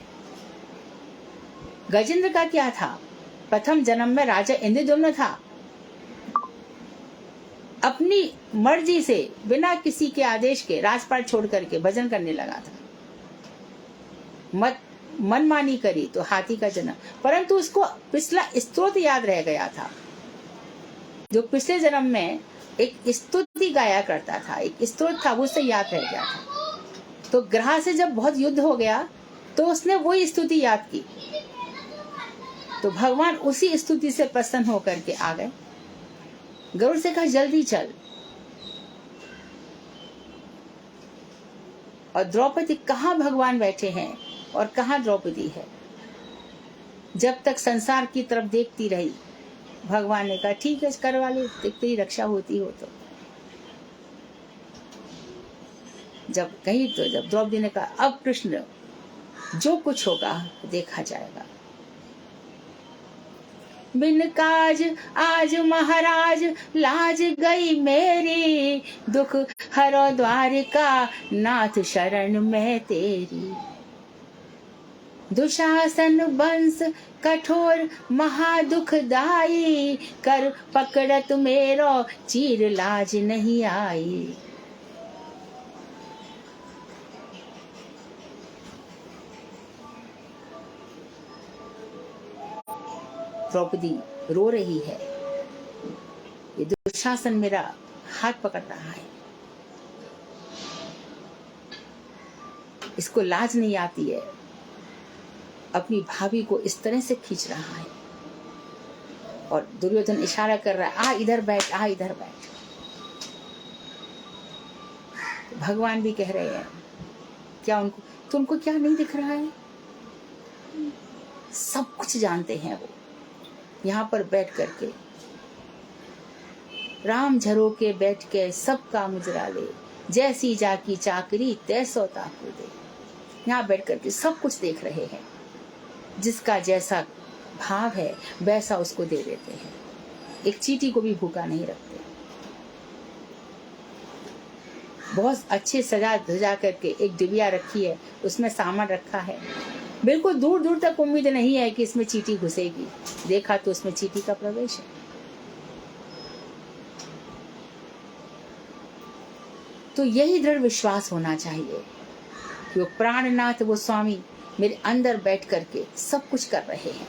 गजेंद्र का क्या था? प्रथम जन्म में राजा इंद्रद्युम्न था, अपनी मर्जी से बिना किसी के आदेश के राजपाट छोड़ करके भजन करने लगा था। मनमानी करी तो हाथी का जन्म, परंतु उसको पिछला स्तोत्र याद रह गया था, जो पिछले जन्म में एक स्तुति गाया करता था, एक स्तोत्र था, वो उससे याद रह गया था। तो ग्रह से जब बहुत युद्ध हो गया तो उसने वही स्तुति याद की, तो भगवान उसी स्तुति से प्रसन्न होकर के आ गए। गरुड़ से कहा जल्दी चल। और द्रौपदी, कहाँ भगवान बैठे हैं और कहाँ द्रौपदी है? जब तक संसार की तरफ देखती रही, भगवान ने कहा ठीक है करवा ले, तेरी रक्षा होती हो तो। जब कही तो जब द्रौपदी ने कहा अब कृष्ण जो कुछ होगा देखा जाएगा। बिन काज आज महाराज लाज गई मेरी, दुख हरो द्वारिका नाथ शरण में तेरी। दुशासन वंश कठोर महादुखदाई, कर पकड़त मेरो चीर लाज नहीं आई। द्रौपदी रो रही है, ये दुशासन मेरा हाथ पकड़ रहा है, इसको लाज नहीं आती है, अपनी भाभी को इस तरह से खींच रहा है। और दुर्योधन इशारा कर रहा है आ इधर बैठ, आ इधर बैठ। भगवान भी कह रहे हैं क्या उनको, तो उनको क्या नहीं दिख रहा है? सब कुछ जानते हैं वो। यहाँ पर बैठ करके राम झरो के बैठ के सब काम उजरा ले, जैसी जाकी चाकरी तैसो ताकू दे। यहाँ बैठ करके सब कुछ देख रहे हैं, जिसका जैसा भाव है वैसा उसको दे देते हैं, एक चींटी को भी भूखा नहीं रखते। बहुत अच्छे सजा धजा करके एक डिबिया रखी है, उसमें सामान रखा है, बिल्कुल दूर दूर तक उम्मीद नहीं है कि इसमें चींटी घुसेगी, देखा तो उसमें चींटी का प्रवेश है। तो यही दृढ़ विश्वास होना चाहिए कि वो प्राणनाथ, वो स्वामी मेरे अंदर बैठ करके सब कुछ कर रहे हैं।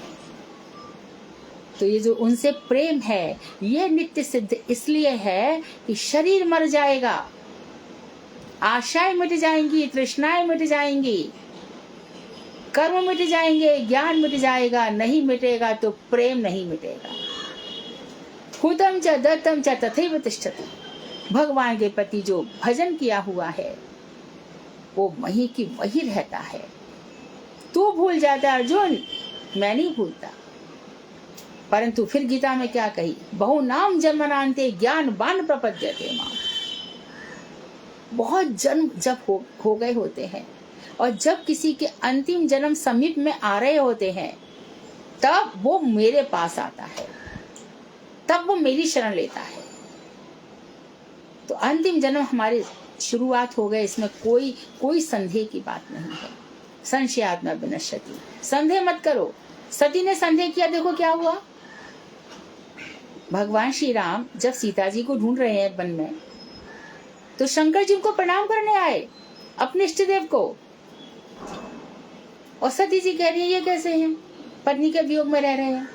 तो ये जो उनसे प्रेम है ये नित्य सिद्ध इसलिए है कि शरीर मर जाएगा, आशाएं मिट जाएंगी, तृष्णाएं मिट जाएंगी, कर्म मिट जाएंगे, ज्ञान मिट जाएगा, नहीं मिटेगा तो प्रेम नहीं मिटेगा। हुतम च दत्तम च तथैव तिष्ठति। भगवान के प्रति जो भजन किया हुआ है वो वही की वही रहता है। तू भूल जाता अर्जुन, मैं नहीं भूलता। परंतु फिर गीता में क्या कही, बहु नाम जन्मनान्ते ज्ञान बान प्रपद्यते माम। बहुत जन्म जब हो गए होते हैं और जब किसी के अंतिम जन्म समीप में आ रहे होते हैं तब वो मेरे पास आता है, तब वो मेरी शरण लेता है। तो अंतिम जन्म हमारी शुरुआत हो गए, इसमें कोई संदेह की बात नहीं है। संशयात्मा विनश्यति, संदेह मत करो। सती ने संदेह किया, देखो क्या हुआ। भगवान श्री राम जब सीता जी को ढूंढ रहे हैं वन में, तो शंकर जी को प्रणाम करने आए, अपने इष्ट देव को। और सती जी कह रही है ये कैसे हैं, पत्नी के वियोग में रह रहे हैं।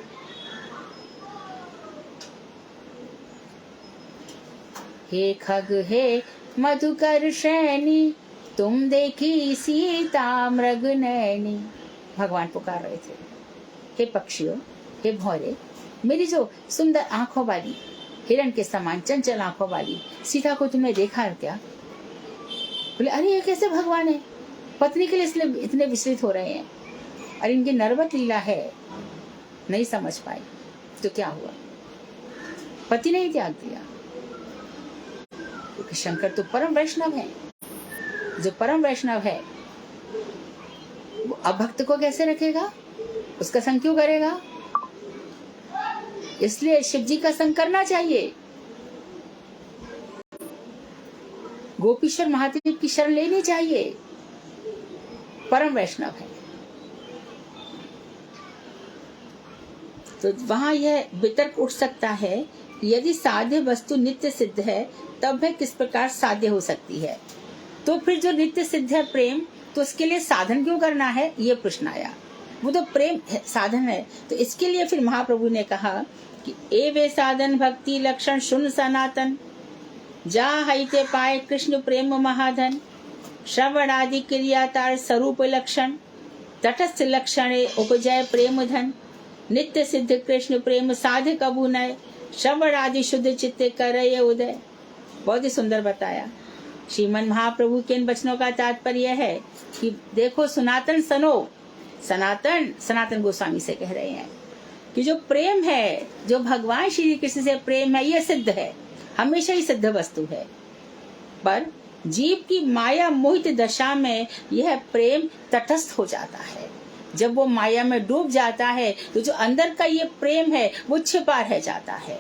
हे खग हे मधुकर श्रेणी, तुम देखी सीता मृग नैनी। भगवान पुकार रहे थे, हे पक्षियों, हे भौरे, मेरी जो सुंदर आंखों वाली, हिरण के समान चंचल आंखों वाली सीता को तुमने देखा है क्या? बोले अरे ये कैसे भगवान है, पत्नी के लिए इसलिए इतने विचलित हो रहे हैं। अरे इनकी नरवत लीला है, नहीं समझ पाए। तो क्या हुआ, पति ने ही त्याग दिया। क्योंकि शंकर तो परम वैष्णव है। जो परम वैष्णव है वो अभक्त को कैसे रखेगा, उसका संग क्यों करेगा? इसलिए शिव जी का संग करना चाहिए। गोपीश्वर महादेव की शरण लेनी चाहिए, परम वैष्णव है। तो वहां यह वितर्क उठ सकता है, यदि साध्य वस्तु नित्य सिद्ध है तब वह किस प्रकार साध्य हो सकती है। तो फिर जो नित्य सिद्ध है प्रेम, तो उसके लिए साधन क्यों करना है, ये प्रश्न आया। वो तो प्रेम है, साधन है। तो इसके लिए फिर महाप्रभु ने कहा कि ए वे साधन भक्ति लक्षण सुन सनातन, जा हईते पाए कृष्ण प्रेम महाधन, श्रवण आदि क्रियातार स्वरूप लक्षण, तटस्थ लक्षण उपजय प्रेम धन, नित्य सिद्ध कृष्ण प्रेम साध कबू नय, श्रवण आदि शुद्ध चित्ते करे उदय। बहुत ही सुंदर बताया। श्रीमन महाप्रभु के इन वचनों का तात्पर्य है कि देखो सनातन सनो, सनातन गोस्वामी से कह रहे हैं कि जो प्रेम है, जो भगवान श्री कृष्ण से प्रेम है, यह सिद्ध है, हमेशा ही सिद्ध वस्तु है। पर जीव की माया मोहित दशा में यह प्रेम तटस्थ हो जाता है। जब वो माया में डूब जाता है तो जो अंदर का ये प्रेम है वो छिपा रह जाता है।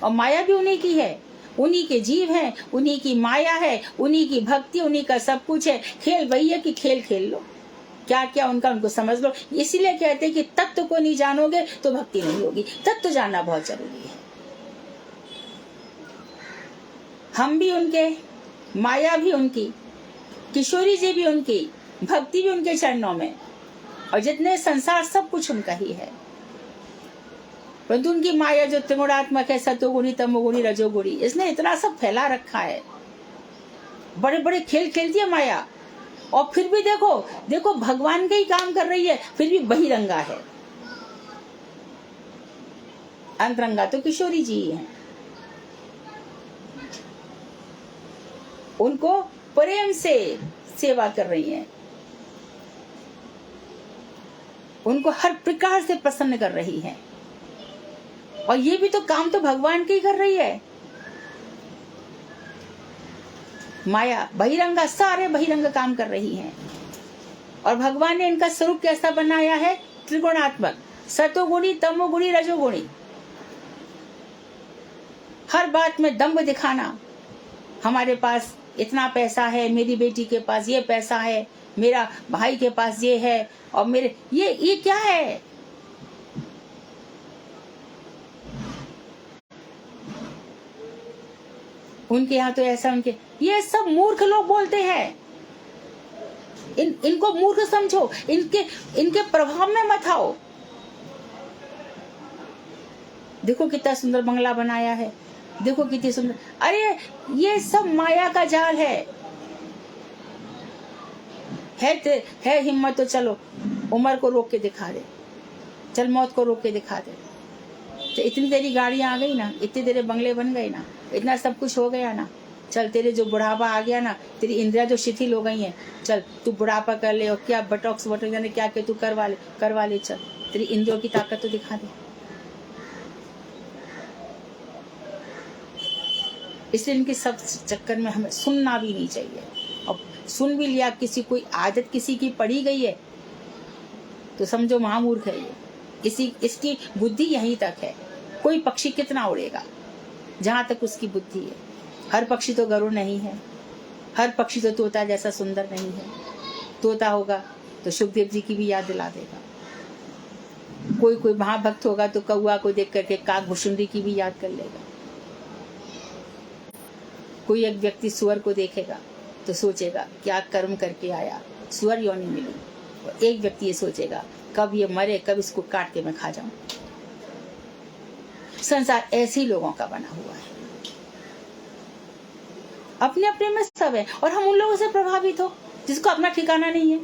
और माया भी उन्हीं की है, उन्हीं के जीव हैं, उन्हीं की माया है, उन्हीं की भक्ति, उन्हीं का सब कुछ है। खेल वही है कि खेल खेल लो, क्या क्या उनका उनको समझ लो। इसीलिए कहते हैं कि तत्व को नहीं जानोगे तो भक्ति नहीं होगी। तत्व जानना बहुत जरूरी है। हम भी उनके, माया भी उनकी, किशोरी जी भी उनकी, भक्ति भी उनके चरणों में, और जितने संसार सब कुछ उनका ही है। परंतु उनकी माया जो त्रिगुणात्मक है, सतोगुणी तमोगुणी रजोगुणी, इसने इतना सब फैला रखा है। बड़े बड़े खेल खेलती है माया, और फिर भी देखो देखो भगवान का ही काम कर रही है, फिर भी बहिरंगा है। अंतरंगा तो किशोरी जी हैं। उनको प्रेम से सेवा कर रही हैं, उनको हर प्रकार से प्रसन्न कर रही हैं। और ये भी तो काम तो भगवान की कर रही है। माया बहिरंगा, सारे बहिरंग काम कर रही हैं। और भगवान ने इनका स्वरूप कैसा बनाया है, त्रिगुणात्मक, सतोगुणी तमोगुणी रजोगुणी। हर बात में दम्भ दिखाना, हमारे पास इतना पैसा है, मेरी बेटी के पास ये पैसा है, मेरा भाई के पास ये है, और मेरे ये क्या है। उनके यहाँ तो ऐसा, उनके ये सब मूर्ख लोग बोलते हैं। इनको मूर्ख समझो, इनके प्रभाव में मत आओ। देखो कितना सुंदर बंगला बनाया है, देखो कितनी सुंदर। अरे ये सब माया का जाल है हिम्मत तो चलो उम्र को रोक के दिखा दे, चल मौत को रोक के दिखा दे। तो इतनी तेरी गाड़ियां आ गई ना, इतने तेरे बंगले बन गए ना, इतना सब कुछ हो गया ना, चल तेरे जो बुढ़ापा आ गया ना, तेरी इंद्रियां जो शिथिल हो गई हैं, चल तू बुढ़ापा कर ले, और क्या बटॉक्स जाने क्या क्या तू करवा ले, चल तेरी इंद्रियों की ताकत तो दिखा दे। इसलिए इनके सब चक्कर में हमें सुनना भी नहीं चाहिए। और सुन भी लिया, किसी कोई आदत किसी की पड़ी गई है तो समझो महामूर्ख है ये। इसकी बुद्धि यहीं तक है। कोई पक्षी कितना उड़ेगा, जहां तक उसकी बुद्धि है। हर पक्षी तो गरुड़ नहीं है, हर पक्षी तो तोता जैसा सुंदर नहीं है। तोता होगा तो सुखदेव जी की भी याद दिला देगा। कोई महाभक्त होगा तो कौआ को देख करके काक भुसुंडी की भी याद कर लेगा। कोई एक व्यक्ति सुअर को देखेगा तो सोचेगा क्या कर्म करके आया, सुअर योनि मिली। और एक व्यक्ति ये सोचेगा कब ये मरे, कब इसको काट के मैं खा जाऊं। संसार ऐसे ही लोगों का बना हुआ है, अपने अपने में सब है। और हम उन लोगों से प्रभावित हो जिसको अपना ठिकाना नहीं है।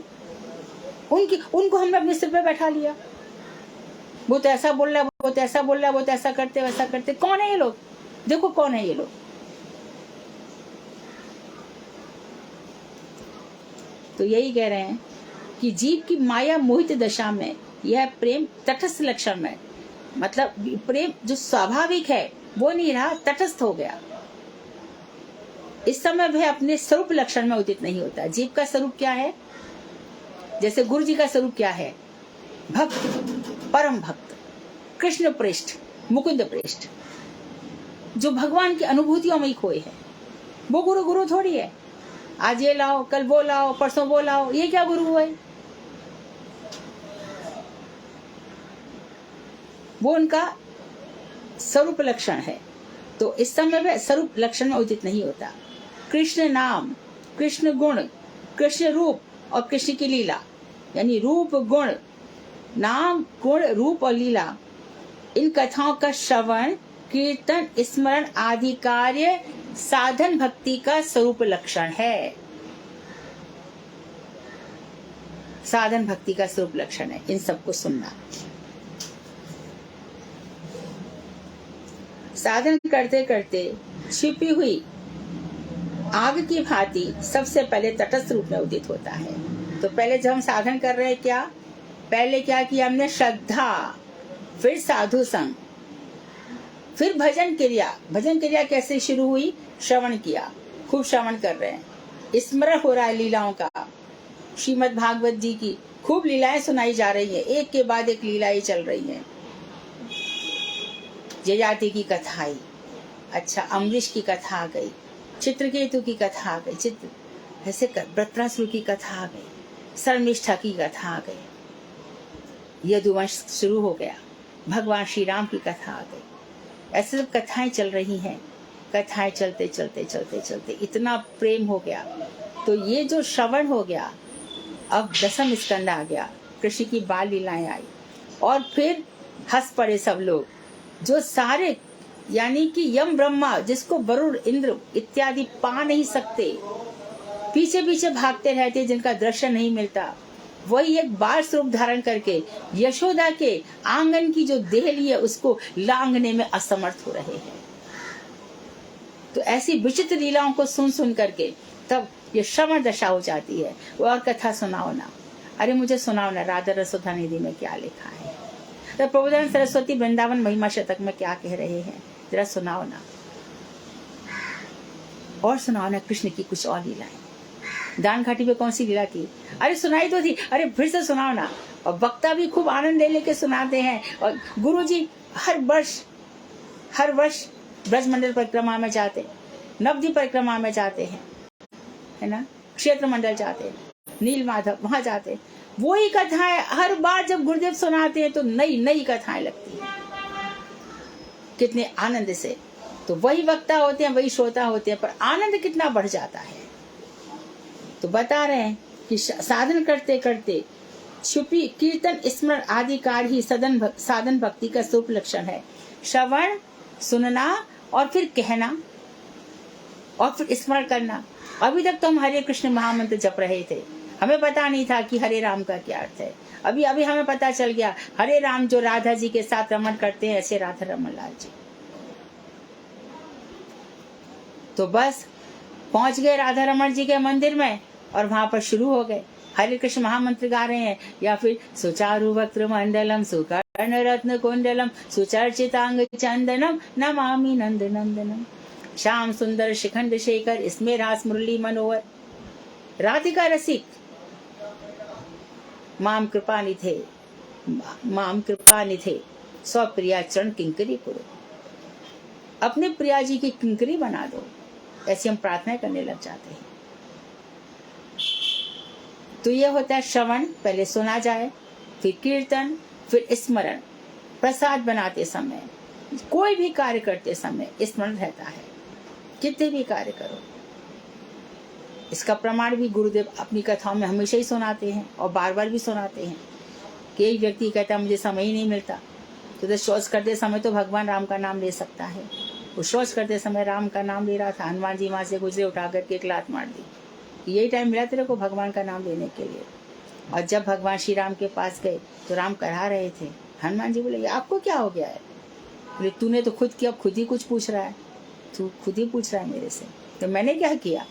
उनको हमने अपने सिर पे बैठा लिया। वो तो ऐसा बोल रहा है, वो तो ऐसा बोल रहा है, वो तो ऐसा करते वैसा करते। कौन है ये लोग? देखो कौन है ये लोग। तो यही कह रहे हैं कि जीव की माया मोहित दशा में यह प्रेम तटस्थ लक्षण में, मतलब प्रेम जो स्वाभाविक है वो नहीं रहा, तटस्थ हो गया। इस समय वह अपने स्वरूप लक्षण में उदित नहीं होता। जीव का स्वरूप क्या है? जैसे गुरु जी का स्वरूप क्या है? भक्त, परम भक्त, कृष्ण पृष्ठ, मुकुंद पृष्ठ, जो भगवान की अनुभूतियों में ही खोए है। वो गुरु गुरु थोड़ी है, आज ये लाओ, कल वो लाओ, परसों वो लाओ, ये क्या गुरु है? वो उनका स्वरूप लक्षण है। तो इस समय में स्वरूप लक्षण में उदित नहीं होता। कृष्ण नाम, कृष्ण गुण, कृष्ण रूप और कृष्ण की लीला, यानी रूप, गुण, नाम, गुण, रूप और लीला, इन कथाओं का श्रवण, कीर्तन, स्मरण आदि कार्य साधन भक्ति का स्वरूप लक्षण है। साधन भक्ति का स्वरूप लक्षण है इन सबको सुनना। साधन करते करते छिपी हुई आग की भांति सबसे पहले तटस्थ रूप में उदित होता है। तो पहले जब हम साधन कर रहे हैं क्या, पहले क्या किया हमने? श्रद्धा, फिर साधु संग, फिर भजन क्रिया। भजन क्रिया कैसे शुरू हुई? श्रवण किया, खूब श्रवण कर रहे हैं, स्मरण हो रहा है लीलाओं का। श्रीमद् भागवत जी की खूब लीलाएं सुनाई जा रही है, एक के बाद एक लीलाएं चल रही हैं। जयाति की कथा आई, अच्छा अम्बरीश की कथा आ गई, चित्रकेतु की कथा आ गई, ऐसे वृत्रासुर की कथा आ गई, शर्मिष्ठा की कथा आ गई, यदुवंश शुरू हो गया, भगवान श्री राम की कथा आ गई। ऐसे सब कथाएं चल रही हैं। कथाएं चलते चलते चलते चलते इतना प्रेम हो गया। तो ये जो श्रवण हो गया, अब दसम स्कंद आ गया, कृष्ण की बाल लीलाएं आई, और फिर हंस पड़े सब लोग, जो सारे यानी कि यम ब्रह्मा, जिसको वरुण इंद्र इत्यादि पा नहीं सकते, पीछे पीछे भागते रहते, जिनका दर्शन नहीं मिलता, वही एक बाल स्वरूप धारण करके यशोदा के आंगन की जो देह ली है उसको लांघने में असमर्थ हो रहे हैं। तो ऐसी विचित्र लीलाओं को सुन सुन करके तब ये श्रवण दशा हो जाती है। और कथा सुनाओ ना, अरे मुझे सुनाओ ना, राधा रसोधा निधि में क्या लिखा है, तो प्रबोधानंद सरस्वती वृंदावन महिमा शतक में क्या कह रहे हैं, जरा सुनाओ ना। और सुनाओ ना कृष्ण की कुछ और लीलाएं। दान घाटी पे कौन सी लीला की? अरे सुनाई तो थी, अरे फिर से सुनाओ ना। और वक्ता भी खूब आनंद ले लेके सुनाते हैं। और गुरुजी हर वर्ष ब्रजमंडल परिक्रमा में जाते, नवद्वीप परिक्रमा में जाते हैं, है ना, क्षेत्र मंडल जाते हैं, नील माधव वहां जाते, वही कथाएं हर बार जब गुरुदेव सुनाते हैं तो नई नई कथाएं लगती हैं, कितने आनंद से। तो वही वक्ता होते हैं, वही श्रोता होते हैं, पर आनंद कितना बढ़ जाता है। तो बता रहे हैं कि साधन करते करते छुपी कीर्तन, स्मरण आदि कार्य ही साधन भक्ति का स्वरूप लक्षण है। श्रवण, सुनना, और फिर कहना, और फिर स्मरण करना। अभी तक तो हम हरे कृष्ण महामंत्र जप रहे थे, हमें पता नहीं था कि हरे राम का क्या अर्थ है। अभी अभी हमें पता चल गया, हरे राम जो राधा जी के साथ रमण करते हैं, ऐसे राधा रमन लाल जी। तो बस पहुंच गए राधा रमण जी के मंदिर में, और वहां पर शुरू हो गए हरे कृष्ण महामंत्र गा रहे हैं, या फिर सुचारु वक्त्र मंडलम सुकर्ण रत्न कुंडलम सुचर्चितांग चंदनम नमामि नंद नंदनम श्याम सुंदर शिखंड शेखर इसमें रास मुरली मनोहर राधिका रसिक माम कृपा निधे स्वप्रिया चरण किंकरी करो, अपने प्रिया जी की किंकरी बना दो, ऐसी हम प्रार्थना करने लग जाते हैं। तो यह होता है श्रवण, पहले सुना जाए, फिर कीर्तन, फिर स्मरण। प्रसाद बनाते समय, कोई भी कार्य करते समय स्मरण रहता है, कितने भी कार्य करो। इसका प्रमाण भी गुरुदेव अपनी कथाओं में हमेशा ही सुनाते हैं, और बार बार भी सुनाते हैं कि एक व्यक्ति कहता है मुझे समय ही नहीं मिलता, तो शौच करते समय तो भगवान राम का नाम ले सकता है। वो शौच करते समय राम का नाम ले रहा था, हनुमान जी वहां से गुजरे, उठा करके एक लात मार दी, यही टाइम मिला तेरे को भगवान का नाम लेने के लिए। और जब भगवान श्री राम के पास गए तो राम कहा रहे थे, हनुमान जी बोले आपको क्या हो गया है? बोले तूने तो खुद किया, खुद ही कुछ पूछ रहा है, तू खुद ही पूछ रहा है मेरे से, तो मैंने क्या किया?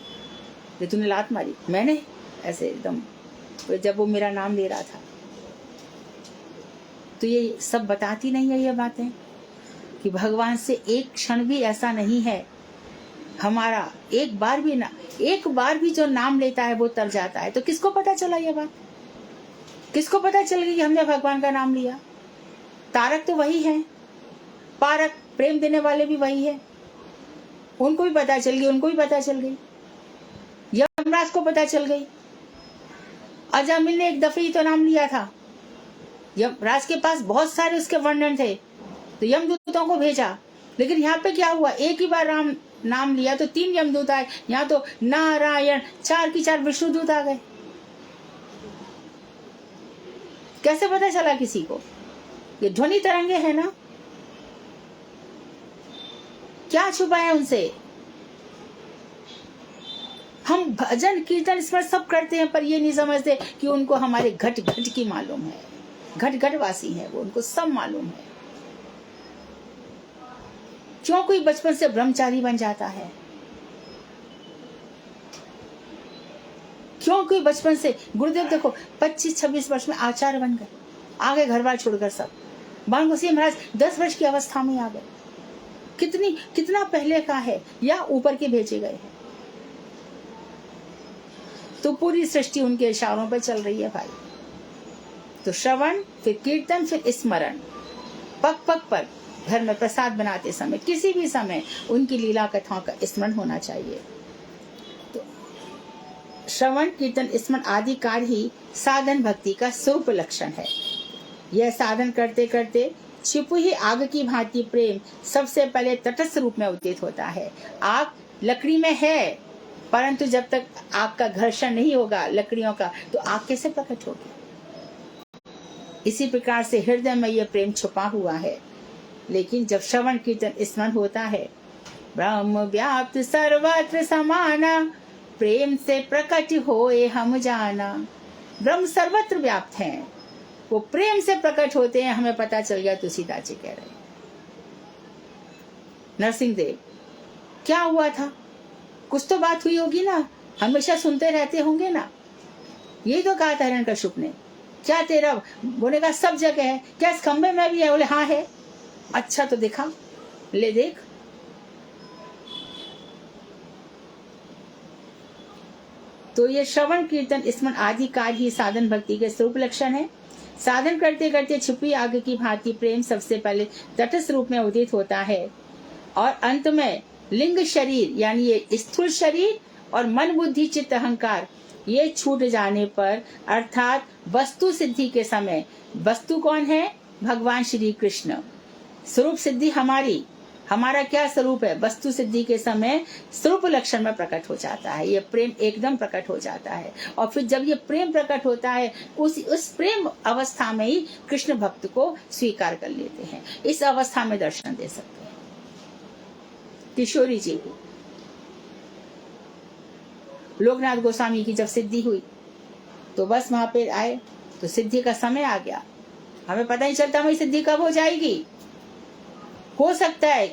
तो तूने लात मारी, मैंने ऐसे एकदम, तो जब वो मेरा नाम ले रहा था। तो ये सब बताती नहीं है ये बातें कि भगवान से एक क्षण भी ऐसा नहीं है हमारा एक बार भी जो नाम लेता है वो तर जाता है। तो किसको पता चला ये बात? किसको पता चल गई कि हमने भगवान का नाम लिया? तारक तो वही है, पारक प्रेम देने वाले भी वही है। उनको भी पता चल गई, उनको भी पता चल गई, यमराज को पता चल गई। अजामिल ने एक दफे ही तो नाम लिया था, यमराज के पास बहुत सारे उसके वर्णन थे, तो यमदूतों को भेजा। लेकिन यहाँ पे क्या हुआ, एक ही बार राम नाम लिया तो 3 यमदूत आए, यहाँ तो नारायण 4 की 4 विष्णुदूत आ गए। कैसे पता चला किसी को? ये ध्वनि तरंगे है ना, क्या छुपा है उनसे? हम भजन कीर्तन स्मरण सब करते हैं, पर ये नहीं समझते कि उनको हमारे घट घट की मालूम है, घट घट वासी है वो, उनको सब मालूम है। क्यों कोई बचपन से ब्रह्मचारी बन जाता है? क्यों कोई बचपन से, गुरुदेव देखो 25-26 वर्ष में आचार्य बन गए, आगे घर बार छोड़कर सब। बाण गोसाई महाराज 10 वर्ष की अवस्था में आ गए। कितना पहले का है, या ऊपर के भेजे गए हैं? तो पूरी सृष्टि उनके इशारों पर चल रही है भाई। तो श्रवण, फिर कीर्तन, फिर स्मरण, पग पग पर घर में प्रसाद बनाते समय, किसी भी समय उनकी लीला कथाओं का स्मरण होना चाहिए। तो श्रवण, कीर्तन, स्मरण आदि कार्य ही साधन भक्ति का स्वरूप लक्षण है। यह साधन करते करते छिपी ही आग की भांति प्रेम सबसे पहले तटस्थ रूप में उदित होता है। आग लकड़ी में है, परंतु जब तक आग का घर्षण नहीं होगा लकड़ियों का, तो आग कैसे प्रकट होगी? इसी प्रकार से हृदय में यह प्रेम छुपा हुआ है। लेकिन जब श्रवण कीर्तन स्मरण होता है, ब्रह्म व्याप्त सर्वत्र समाना, प्रेम से प्रकट होए हम जाना। ब्रह्म सर्वत्र व्याप्त हैं, वो प्रेम से प्रकट होते हैं, हमें पता चल गया। तुलसीदास जी कह रहे हैं। नरसिंह देव, क्या हुआ था? कुछ तो बात हुई होगी ना, हमेशा सुनते रहते होंगे ना। यही तो कहा था हिरण्यकश्यप ने, क्या तेरा, बोले कहा सब जगह है, क्या इस खंबे में भी है? बोले हाँ है। अच्छा तो दिखा, ले देख। तो ये श्रवण कीर्तन स्मरण आदि कार्य ही साधन भक्ति के स्वरूप लक्षण है। साधन करते करते छुपी आग की भांति प्रेम सबसे पहले तटस्थ रूप में उदित होता है, और अंत में लिंग शरीर यानी ये स्थूल शरीर और मन बुद्धि चित्त अहंकार ये छूट जाने पर, अर्थात वस्तु सिद्धि के समय, वस्तु कौन है? भगवान श्री कृष्ण। स्वरूप सिद्धि हमारा क्या स्वरूप है? वस्तु सिद्धि के समय स्वरूप लक्षण में प्रकट हो जाता है, ये प्रेम एकदम प्रकट हो जाता है। और फिर जब ये प्रेम प्रकट होता है, उस प्रेम अवस्था में ही कृष्ण भक्त को स्वीकार कर लेते हैं। इस अवस्था में दर्शन दे सकते हैं। किशोरी जी को लोकनाथ गोस्वामी की जब सिद्धि हुई, तो बस वहां पे आए तो सिद्धि का समय आ गया। हमें पता नहीं चलता हमारी सिद्धि कब हो जाएगी। हो सकता है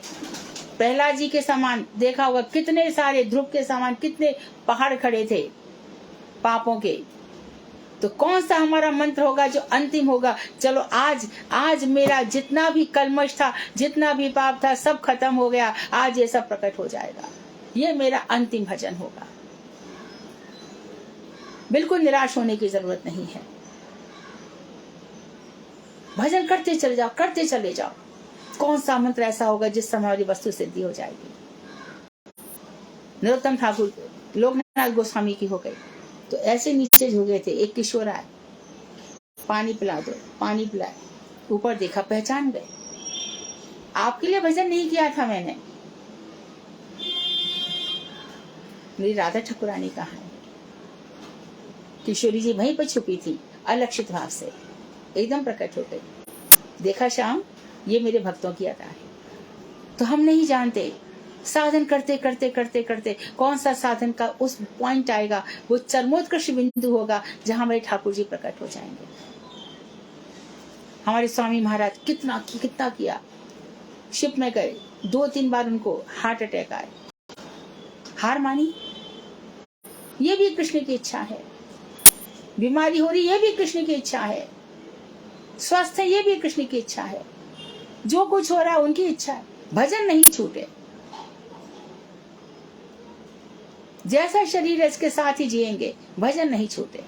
प्रहलाद जी के समान, देखा होगा कितने सारे ध्रुव के समान कितने पहाड़ खड़े थे पापों के। तो कौन सा हमारा मंत्र होगा जो अंतिम होगा? चलो आज मेरा जितना भी कलमश था, जितना भी पाप था, सब खत्म हो गया, आज ये सब प्रकट हो जाएगा, ये मेरा अंतिम भजन होगा। बिल्कुल निराश होने की जरूरत नहीं है। भजन करते चले जाओ, करते चले जाओ। कौन सा मंत्र ऐसा होगा जिस समय वाली वस्तु सिद्धि हो जाएगी? नरोत्तम ठाकुर लोकनाथ गोस्वामी की हो गई, तो ऐसे नीचे झुके थे। एक किशोर आए, पानी पिला दो, पानी पिलाए, ऊपर देखा, पहचान गए, आपके लिए भजन नहीं किया था मैंने, मेरी राधा ठाकुरानी कहाँ है? किशोरी जी वहीं पर छुपी थी, अलक्षित भाव से एकदम प्रकट हो गई। देखा श्याम, ये मेरे भक्तों की अदा है। तो हम नहीं जानते, साधन करते करते करते करते कौन सा साधन का उस पॉइंट आएगा, वो चरमोत्कर्ष बिंदु होगा जहां हमारे ठाकुर जी प्रकट हो जाएंगे। हमारे स्वामी महाराज कितना किया, शिप में गए, 2-3 बार उनको हार्ट अटैक आए, हार मानी। ये भी कृष्ण की इच्छा है। बीमारी हो रही, ये भी कृष्ण की इच्छा है। स्वस्थ है, ये भी कृष्ण की इच्छा है। जो कुछ हो रहा है उनकी इच्छा है। भजन नहीं छूटे। जैसा शरीर है इसके साथ ही जिएंगे, भजन नहीं छूटे।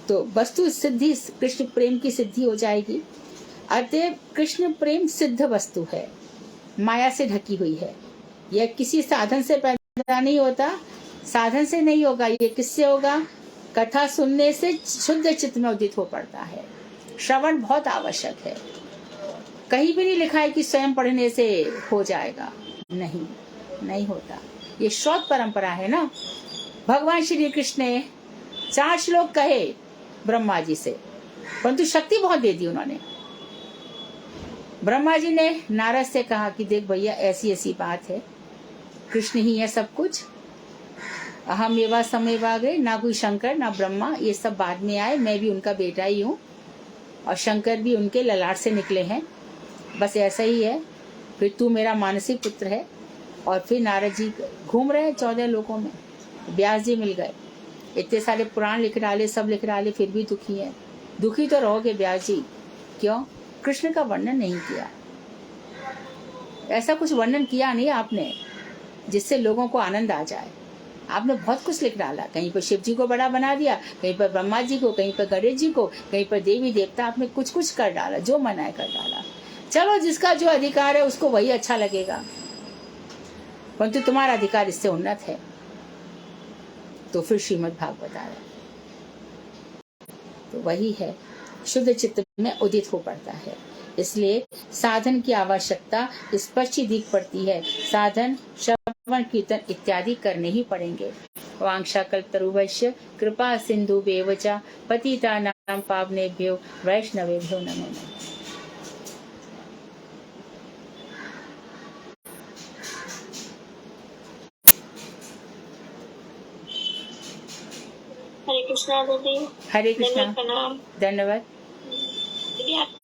तो वस्तु सिद्धि, कृष्ण प्रेम की सिद्धि हो जाएगी। अतः कृष्ण प्रेम सिद्ध वस्तु है, माया से ढकी हुई है। यह किसी साधन से पैदा नहीं होता, साधन से नहीं होगा। ये किससे होगा? कथा सुनने से शुद्ध चित्त में उदित हो पड़ता है। श्रवण बहुत आवश्यक है। कहीं भी नहीं लिखा है कि स्वयं पढ़ने से हो जाएगा, नहीं, नहीं होता। ये श्रौत परंपरा है ना। भगवान श्री कृष्ण ने 4 श्लोक कहे ब्रह्मा जी से, परंतु शक्ति बहुत दे दी उन्होंने। ब्रह्मा जी ने नारद से कहा कि देख भैया, ऐसी ऐसी बात है, कृष्ण ही है सब कुछ। अहम एवा समेवाग्रे, ना कोई शंकर ना ब्रह्मा, ये सब बाद में आए, मैं भी उनका बेटा ही हूँ और शंकर भी उनके ललाट से निकले हैं, बस ऐसा ही है। फिर तू मेरा मानसिक पुत्र है। और फिर नारद जी घूम रहे हैं 14 लोकों में, व्यास जी मिल गए, इतने सारे पुराण लिख डाले, सब लिख डाले, फिर भी दुखी है। दुखी तो रहोगे व्यास जी, क्यों? कृष्ण का वर्णन नहीं किया। ऐसा कुछ वर्णन किया नहीं आपने जिससे लोगों को आनंद आ जाए। आपने बहुत कुछ लिख डाला, कहीं पर शिव जी को बड़ा बना दिया, कहीं पर ब्रह्मा जी को, कहीं पर गणेश जी को, कहीं पर देवी देवता, आपने कुछ कुछ कर डाला, जो मना है कर डाला। चलो, जिसका जो अधिकार है उसको वही अच्छा लगेगा, परंतु तुम्हारा अधिकार इससे उन्नत है। तो फिर श्रीमद् भागवत आया, तो वही है, शुद्ध चित्त में उदित हो पड़ता है। इसलिए साधन की आवश्यकता स्पष्ट दिख पड़ती है। साधन श्रवण कीर्तन इत्यादि करने ही पड़ेंगे। वांछा कल्पतरुभ्यश्च कृपा सिन्धुभ्येव च पतितानां पावनेभ्यो वैष्णवेभ्यो नमो नमः। हरे कृष्णा दीदी। हरे कृष्णा। प्रणाम। धन्यवाद दीदी, आप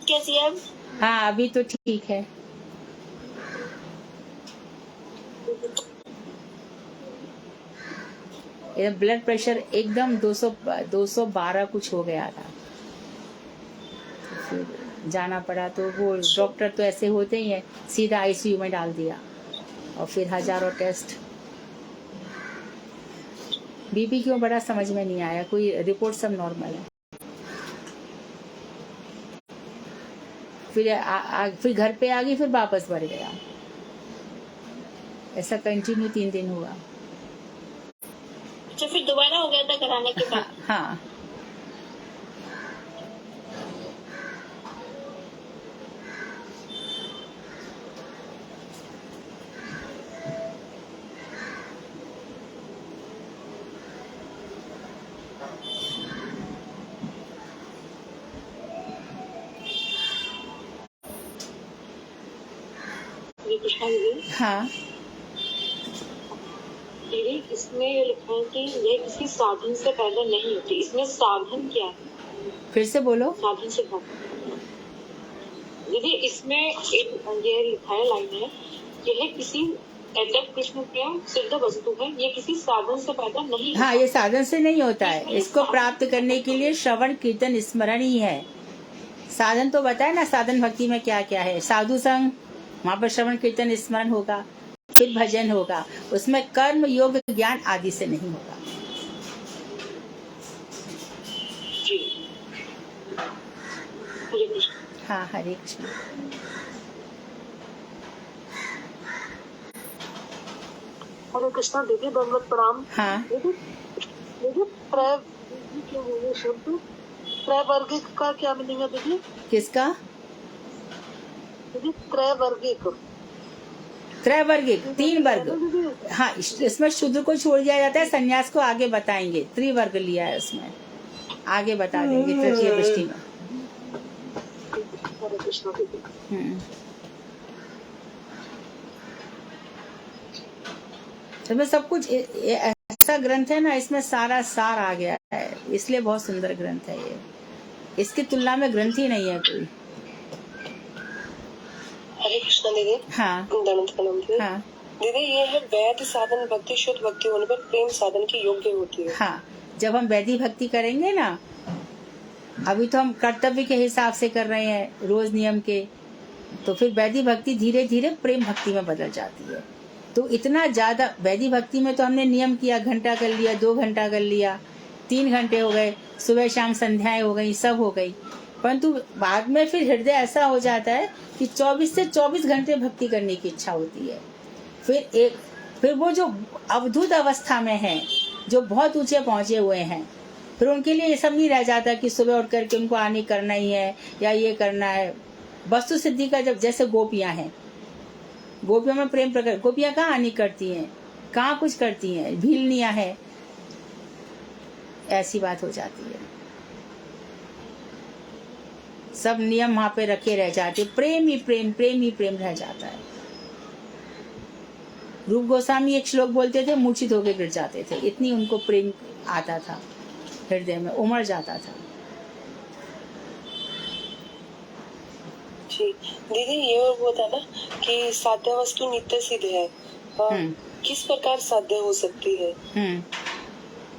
कैसी है? हाँ, अभी तो ठीक है। ब्लड प्रेशर एकदम 212 कुछ हो गया था, फिर जाना पड़ा। तो वो डॉक्टर तो ऐसे होते ही हैं, सीधा आईसीयू में डाल दिया और फिर हजारों टेस्ट। बीपी क्यों बड़ा समझ में नहीं आया, कोई रिपोर्ट सब नॉर्मल है। फिर घर पे आ गई, फिर वापस बढ़ गया। ऐसा कंटिन्यू 3 दिन हुआ। अच्छा, फिर दोबारा हो गया था कराने के बाद? हाँ। हाँ दीदी, इसमें ये लिखा है कि ये किसी साधन से पैदा नहीं होती। इसमें साधन क्या है? फिर से बोलो। साधन से दीदी, इसमें ये लिखा है, लाइन है, यह किसी कृष्ण प्रेम सिद्ध वस्तु है, ये किसी साधन से पैदा नहीं। हाँ, ये साधन से नहीं होता है। इसको प्राप्त करने के लिए श्रवण कीर्तन स्मरण ही है। साधन तो बताए ना, साधन भक्ति में क्या क्या है। साधु संग, वहाँ पर श्रवण कीर्तन स्मरण होगा, फिर भजन होगा, उसमें कर्म योग ज्ञान आदि से नहीं होगा। जी। हरे कृष्ण। हाँ, हरे कृष्ण। हरे कृष्णा दीदी, दंडवत प्रणाम। हाँ दीदी, शब्द त्रैवर्गिक का क्या मीनिंग है दीदी? किसका? दीदी, त्रैवर्गिक। त्रैवर्गिक 3 वर्ग। हाँ, इसमें शूद्र को छोड़ दिया जाता है, संन्यास को आगे बताएंगे। त्रिवर्ग लिया है उसमें, आगे बता देंगे तृतीय वृष्टि में। इसमें सब कुछ ऐसा ग्रंथ है ना, इसमें सारा सार आ गया है, इसलिए बहुत सुंदर ग्रंथ है ये। इसकी तुलना में ग्रंथ ही नहीं है कोई। हरे कृष्ण दीदी। हाँ हाँ दीदी, ये है वैध साधन भक्ति, शुद्ध भक्ति होने पर प्रेम साधन की योग्य होती है। हाँ, जब हम वैदिक भक्ति करेंगे ना, अभी तो हम कर्तव्य के हिसाब से कर रहे हैं, रोज नियम के, तो फिर वैदिक भक्ति धीरे धीरे प्रेम भक्ति में बदल जाती है। तो इतना ज़्यादा वैदिक भक्ति में तो हमने नियम किया, घंटा कर लिया, 2 घंटा कर लिया, 3 घंटे हो गए, सुबह शाम संध्याएं हो गई, सब हो गई। परंतु बाद में फिर हृदय ऐसा हो जाता है कि 24 से 24 घंटे भक्ति करने की इच्छा होती है। फिर वो जो अवधूत अवस्था में है, जो बहुत ऊंचे पहुंचे हुए हैं, फिर उनके लिए ये सब नहीं रह जाता कि सुबह उठ करके उनको आनी करना ही है या ये करना है। वस्तु सिद्धि का जब जैसे गोपियां हैं, गोपियों में प्रेम प्रकट, गोपियां कहाँ आनी करती हैं, कहाँ कुछ करती हैं, भीलनिया है, ऐसी बात हो जाती है। सब नियम वहां पे रखे रह जाते, प्रेम ही प्रेम, प्रेम ही प्रेम रह जाता है। रूप गोस्वामी एक श्लोक बोलते थे, मूर्छित होकर गिर जाते थे, इतनी उनको प्रेम आता था, हृदय में उमड़ जाता था। जी दीदी, ये और वो था ना कि साध्य वस्तु नित्य सिद्ध है, किस प्रकार साध्य हो सकती है?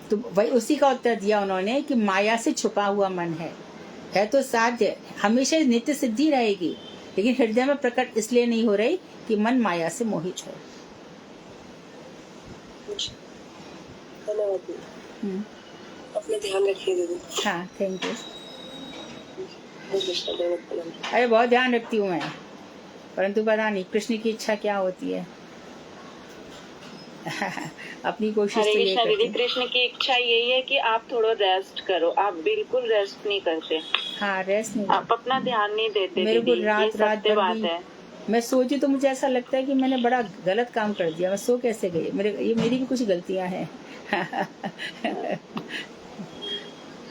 तो वही उसी का उत्तर दिया उन्होंने कि माया से छुपा हुआ मन है तो साध्य, हमेशा नित्य सिद्धि रहेगी, लेकिन हृदय में प्रकट इसलिए नहीं हो रही कि मन माया से मोहित है। धन्यवाद, अपना ध्यान रखिए दीदी। हाँ, थैंक यू। अरे बहुत ध्यान रखती हूँ मैं, परंतु पता नहीं कृष्ण की इच्छा क्या होती है। अपनी कोशिश तो ये करती दीदी, कृष्ण की इच्छा यही है कि आप थोड़ा रेस्ट करो। आप बिल्कुल रेस्ट नहीं करते। हाँ, रेस्ट नहीं, आप अपना ध्यान नहीं देते। मेरे को रात भर बात है। मैं सोची तो मुझे ऐसा लगता है कि मैंने बड़ा गलत काम कर दिया, मैं सो कैसे गई, मेरी भी कुछ गलतियां हैं।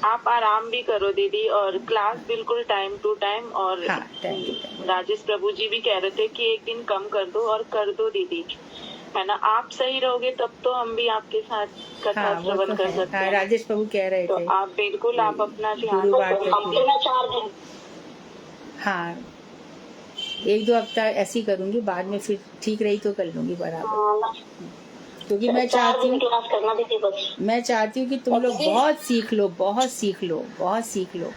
आप आराम भी करो दीदी, और क्लास बिल्कुल टाइम टू टाइम। और हाँ, time to time. Rajesh Prabhu ji भी कह रहे थे कि एक दिन कम कर दो, और कर दो दीदी, है ना। आप सही रहोगे तब तो हम भी आपके साथ कथा श्रवण कर सकते हैं। राजेश प्रभु कह रहे तो थे आप बिल्कुल आप अपना ध्यान गुरुवार हाँ, 1-2 हफ्ता ऐसी करूंगी, बाद में फिर ठीक रही तो कर लूंगी बराबर, क्योंकि मैं चाहती हूँ कि तुम लोग बहुत सीख लो, बहुत सीख लो, बहुत सीख लो,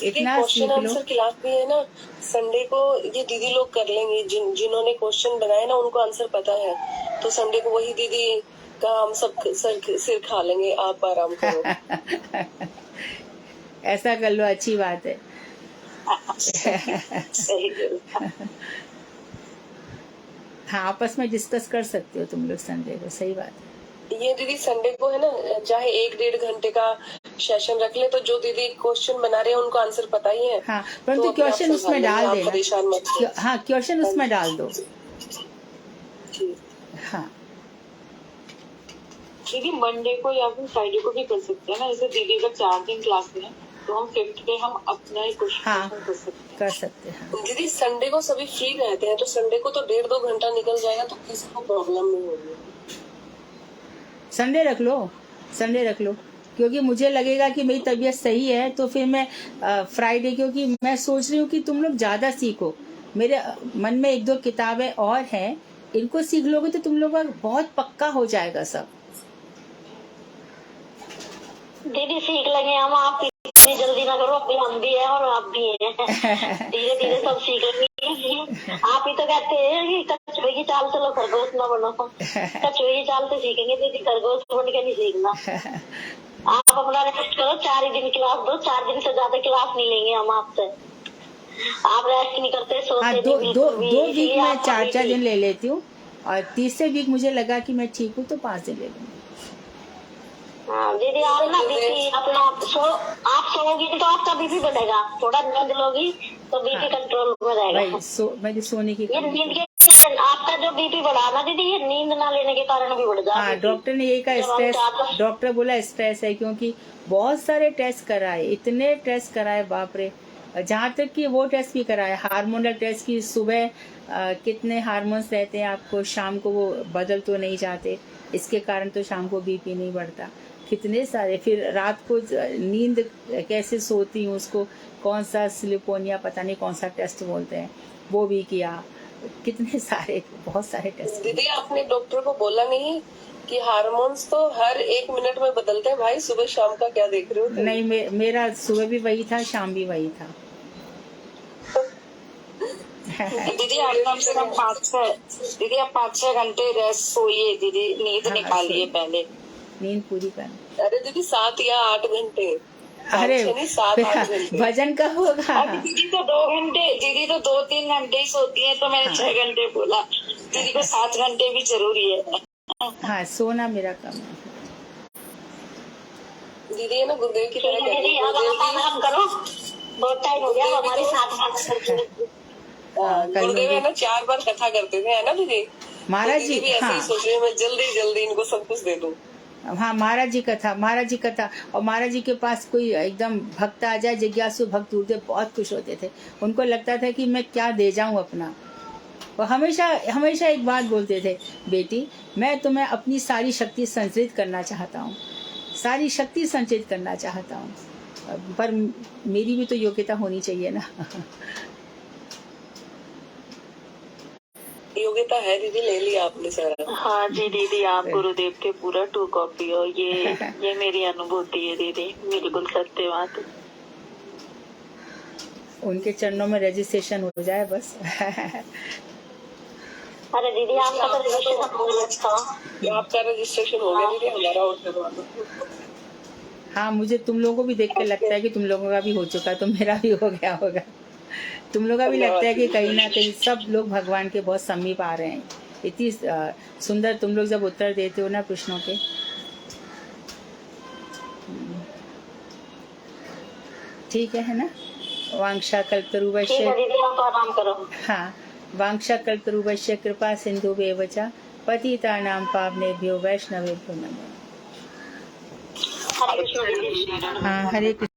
इतना सीख लो। आंसर क्लास भी है ना, संडे को ये दीदी लोग कर लेंगे, जिन्होंने क्वेश्चन बनाए ना उनको आंसर पता है, तो संडे को वही दीदी का हम सब सिर खा लेंगे, आप आराम करो। ऐसा कर लो, अच्छी बात है। हाँ, आपस में डिस्कस कर सकते हो तुम लोग संडे को, सही बात है। ये दीदी संडे को है ना, चाहे 1-1.5 घंटे का सेशन रख ले, तो जो दीदी क्वेश्चन बना रहे हैं उनको आंसर पता ही है। हाँ, परंतु क्वेश्चन उसमें डाल देना। हाँ, क्वेश्चन उसमें डाल दो। हाँ दीदी, मंडे को या फिर फ्राइडे को भी कर सकते हैं ना, जैसे दीदी का 4 दिन क्लास में है, तो हम 5th डे हम अपना ही क्वेश्चन कर सकते हैं। हाँ। दीदी संडे को सभी फ्री रहते हैं, तो संडे को तो 1.5-2 घंटा निकल जाएगा, तो किसी को प्रॉब्लम नहीं होगी। संडे रख लो, क्योंकि मुझे लगेगा कि मेरी तबीयत सही है, तो फिर मैं फ्राइडे, क्योंकि मैं सोच रही हूँ कि तुम लोग ज्यादा सीखो। मेरे मन में 1-2 किताबें और हैं, इनको सीख लोगे तो तुम लोग बहुत पक्का हो जाएगा सब। दीदी सीख लेंगे हम, आप इतनी जल्दी ना करो, अभी हम भी हैं और आप भी हैं। धीरे धीरे सब सीख लेंगे। आप ही तो कहते हैं कि कछुए की चाल चलो खरगोश ना बनो। कछुए की चाल से सीखेंगे दीदी, खरगोश बन के नहीं सीखना। आप अपना रेस्ट करो, 4 ही दिन क्लास दो, 4 दिन से ज्यादा क्लास नहीं लेंगे हम आपसे। आप रेस्ट नहीं करते, सोते हाँ, दो वीक में 4 दिन ले लेती हूँ, और तीसरे वीक मुझे लगा कि मैं ठीक हूँ तो 5 दिन ले लूंगी। हाँ दीदी, आप ना बीपी अपना आप सोओगी तो आपका बीपी बढ़ेगा, थोड़ा नींद लोगी तो बीपी कंट्रोल में रहेगा। मेरी सोने की ये नींद के आपका जो बीपी बढ़ा ना दीदी, ये नींद ना लेने के कारण भी बढ़ जाता है। हाँ, डॉक्टर ने यही कहा, स्ट्रेस, डॉक्टर बोला स्ट्रेस है, क्योंकि बहुत सारे टेस्ट कराए, इतने टेस्ट कराए, बाप रे। जहाँ तक कि वो टेस्ट भी कराए, हार्मोनल टेस्ट की, सुबह कितने हार्मोन्स रहते हैं आपको, शाम को वो बदल तो नहीं जाते, इसके कारण तो शाम को बीपी नहीं बढ़ता, कितने सारे। फिर रात को नींद कैसे सोती हूँ, उसको कौन सा स्लिपोनिया, पता नहीं कौन सा टेस्ट बोलते हैं, वो भी किया, कितने सारे, बहुत सारे टेस्ट। दीदी आपने डॉक्टर को बोला नहीं कि हार्मोन्स तो हर 1 मिनट में बदलते हैं भाई, सुबह शाम का क्या देख रहे हो? नहीं, मेरा सुबह भी वही था, शाम भी वही था। दीदी आप कम से कम 5-6 घंटे रेस्ट सोइए दीदी, नींद हाँ, निकालिए पहले। नींद पूरी कर। अरे दीदी 7 या 8 घंटे। अरे 7-8 घंटे। वजन का होगा। अब दीदी तो 2-3 घंटे ही सोती है, तो मैंने 6 घंटे बोला। दीदी को 7 घंटे भी जरूरी है। हाँ, सोना मेरा कम है। दीदी है ना गुरुदेव की तरह दीदी अब आप आराम करो, बहुत टाइम हो गया अब हमारी साथ करके। गुरुदेव है ना 4 बार कथा करते थे, है ना दीदी? महाराज तो जी, दीदी भी ऐसे ही हाँ सोच रही है मैं जल्दी इनको सब कुछ दे दूं। हाँ, महाराज जी कथा। और महाराज जी के पास कोई एकदम भक्त आ जाए, जिज्ञासु भक्त गुरुदेव बहुत खुश होते थे। उनको लगता था कि मैं क्या दे जाऊं अपना। वो हमेशा एक बात बोलते थे, बेटी मैं तुम्हें अपनी सारी शक्ति संचित करना चाहता हूँ, सारी शक्ति संचित करना चाहता हूँ, पर मेरी भी तो योग्यता होनी चाहिए ना। योग्यता है दीदी, ले लिया आपने सारा। हाँ जी दीदी, आप गुरुदेव के पूरा 2 कॉपी हो, ये मेरी अनुभूति है दीदी, बिल्कुल सत्य बात है। उनके चरणों में रजिस्ट्रेशन हो जाए बस। अरे दीदी आपका तो रजिस्ट्रेशन हो गया। आपका रजिस्ट्रेशन हो गया दीदी, हमारा और करवा दो। हाँ, मुझे तुम लोगों को भी देख के लगता है कि तुम लोगों का भी हो चुका, तो मेरा भी हो गया होगा। तुम लोगों का भी लगता है कि कहीं ना कहीं सब लोग भगवान के बहुत समीप आ रहे हैं। इतनी सुंदर तुम लोग जब उत्तर देते हो ना प्रश्नों के। ठीक है ना? वांछा कल्पतरुभ्यश्च, दीदी आप आराम करो। हाँ, वांछा कल्पतरुभ्यश्च कृपा सिन्धुभ्येव च पतितानां पावनेभ्यो वैष्णवेभ्यो नमः। हरे कृष्ण दीदी। हाँ, हरे कृष्ण।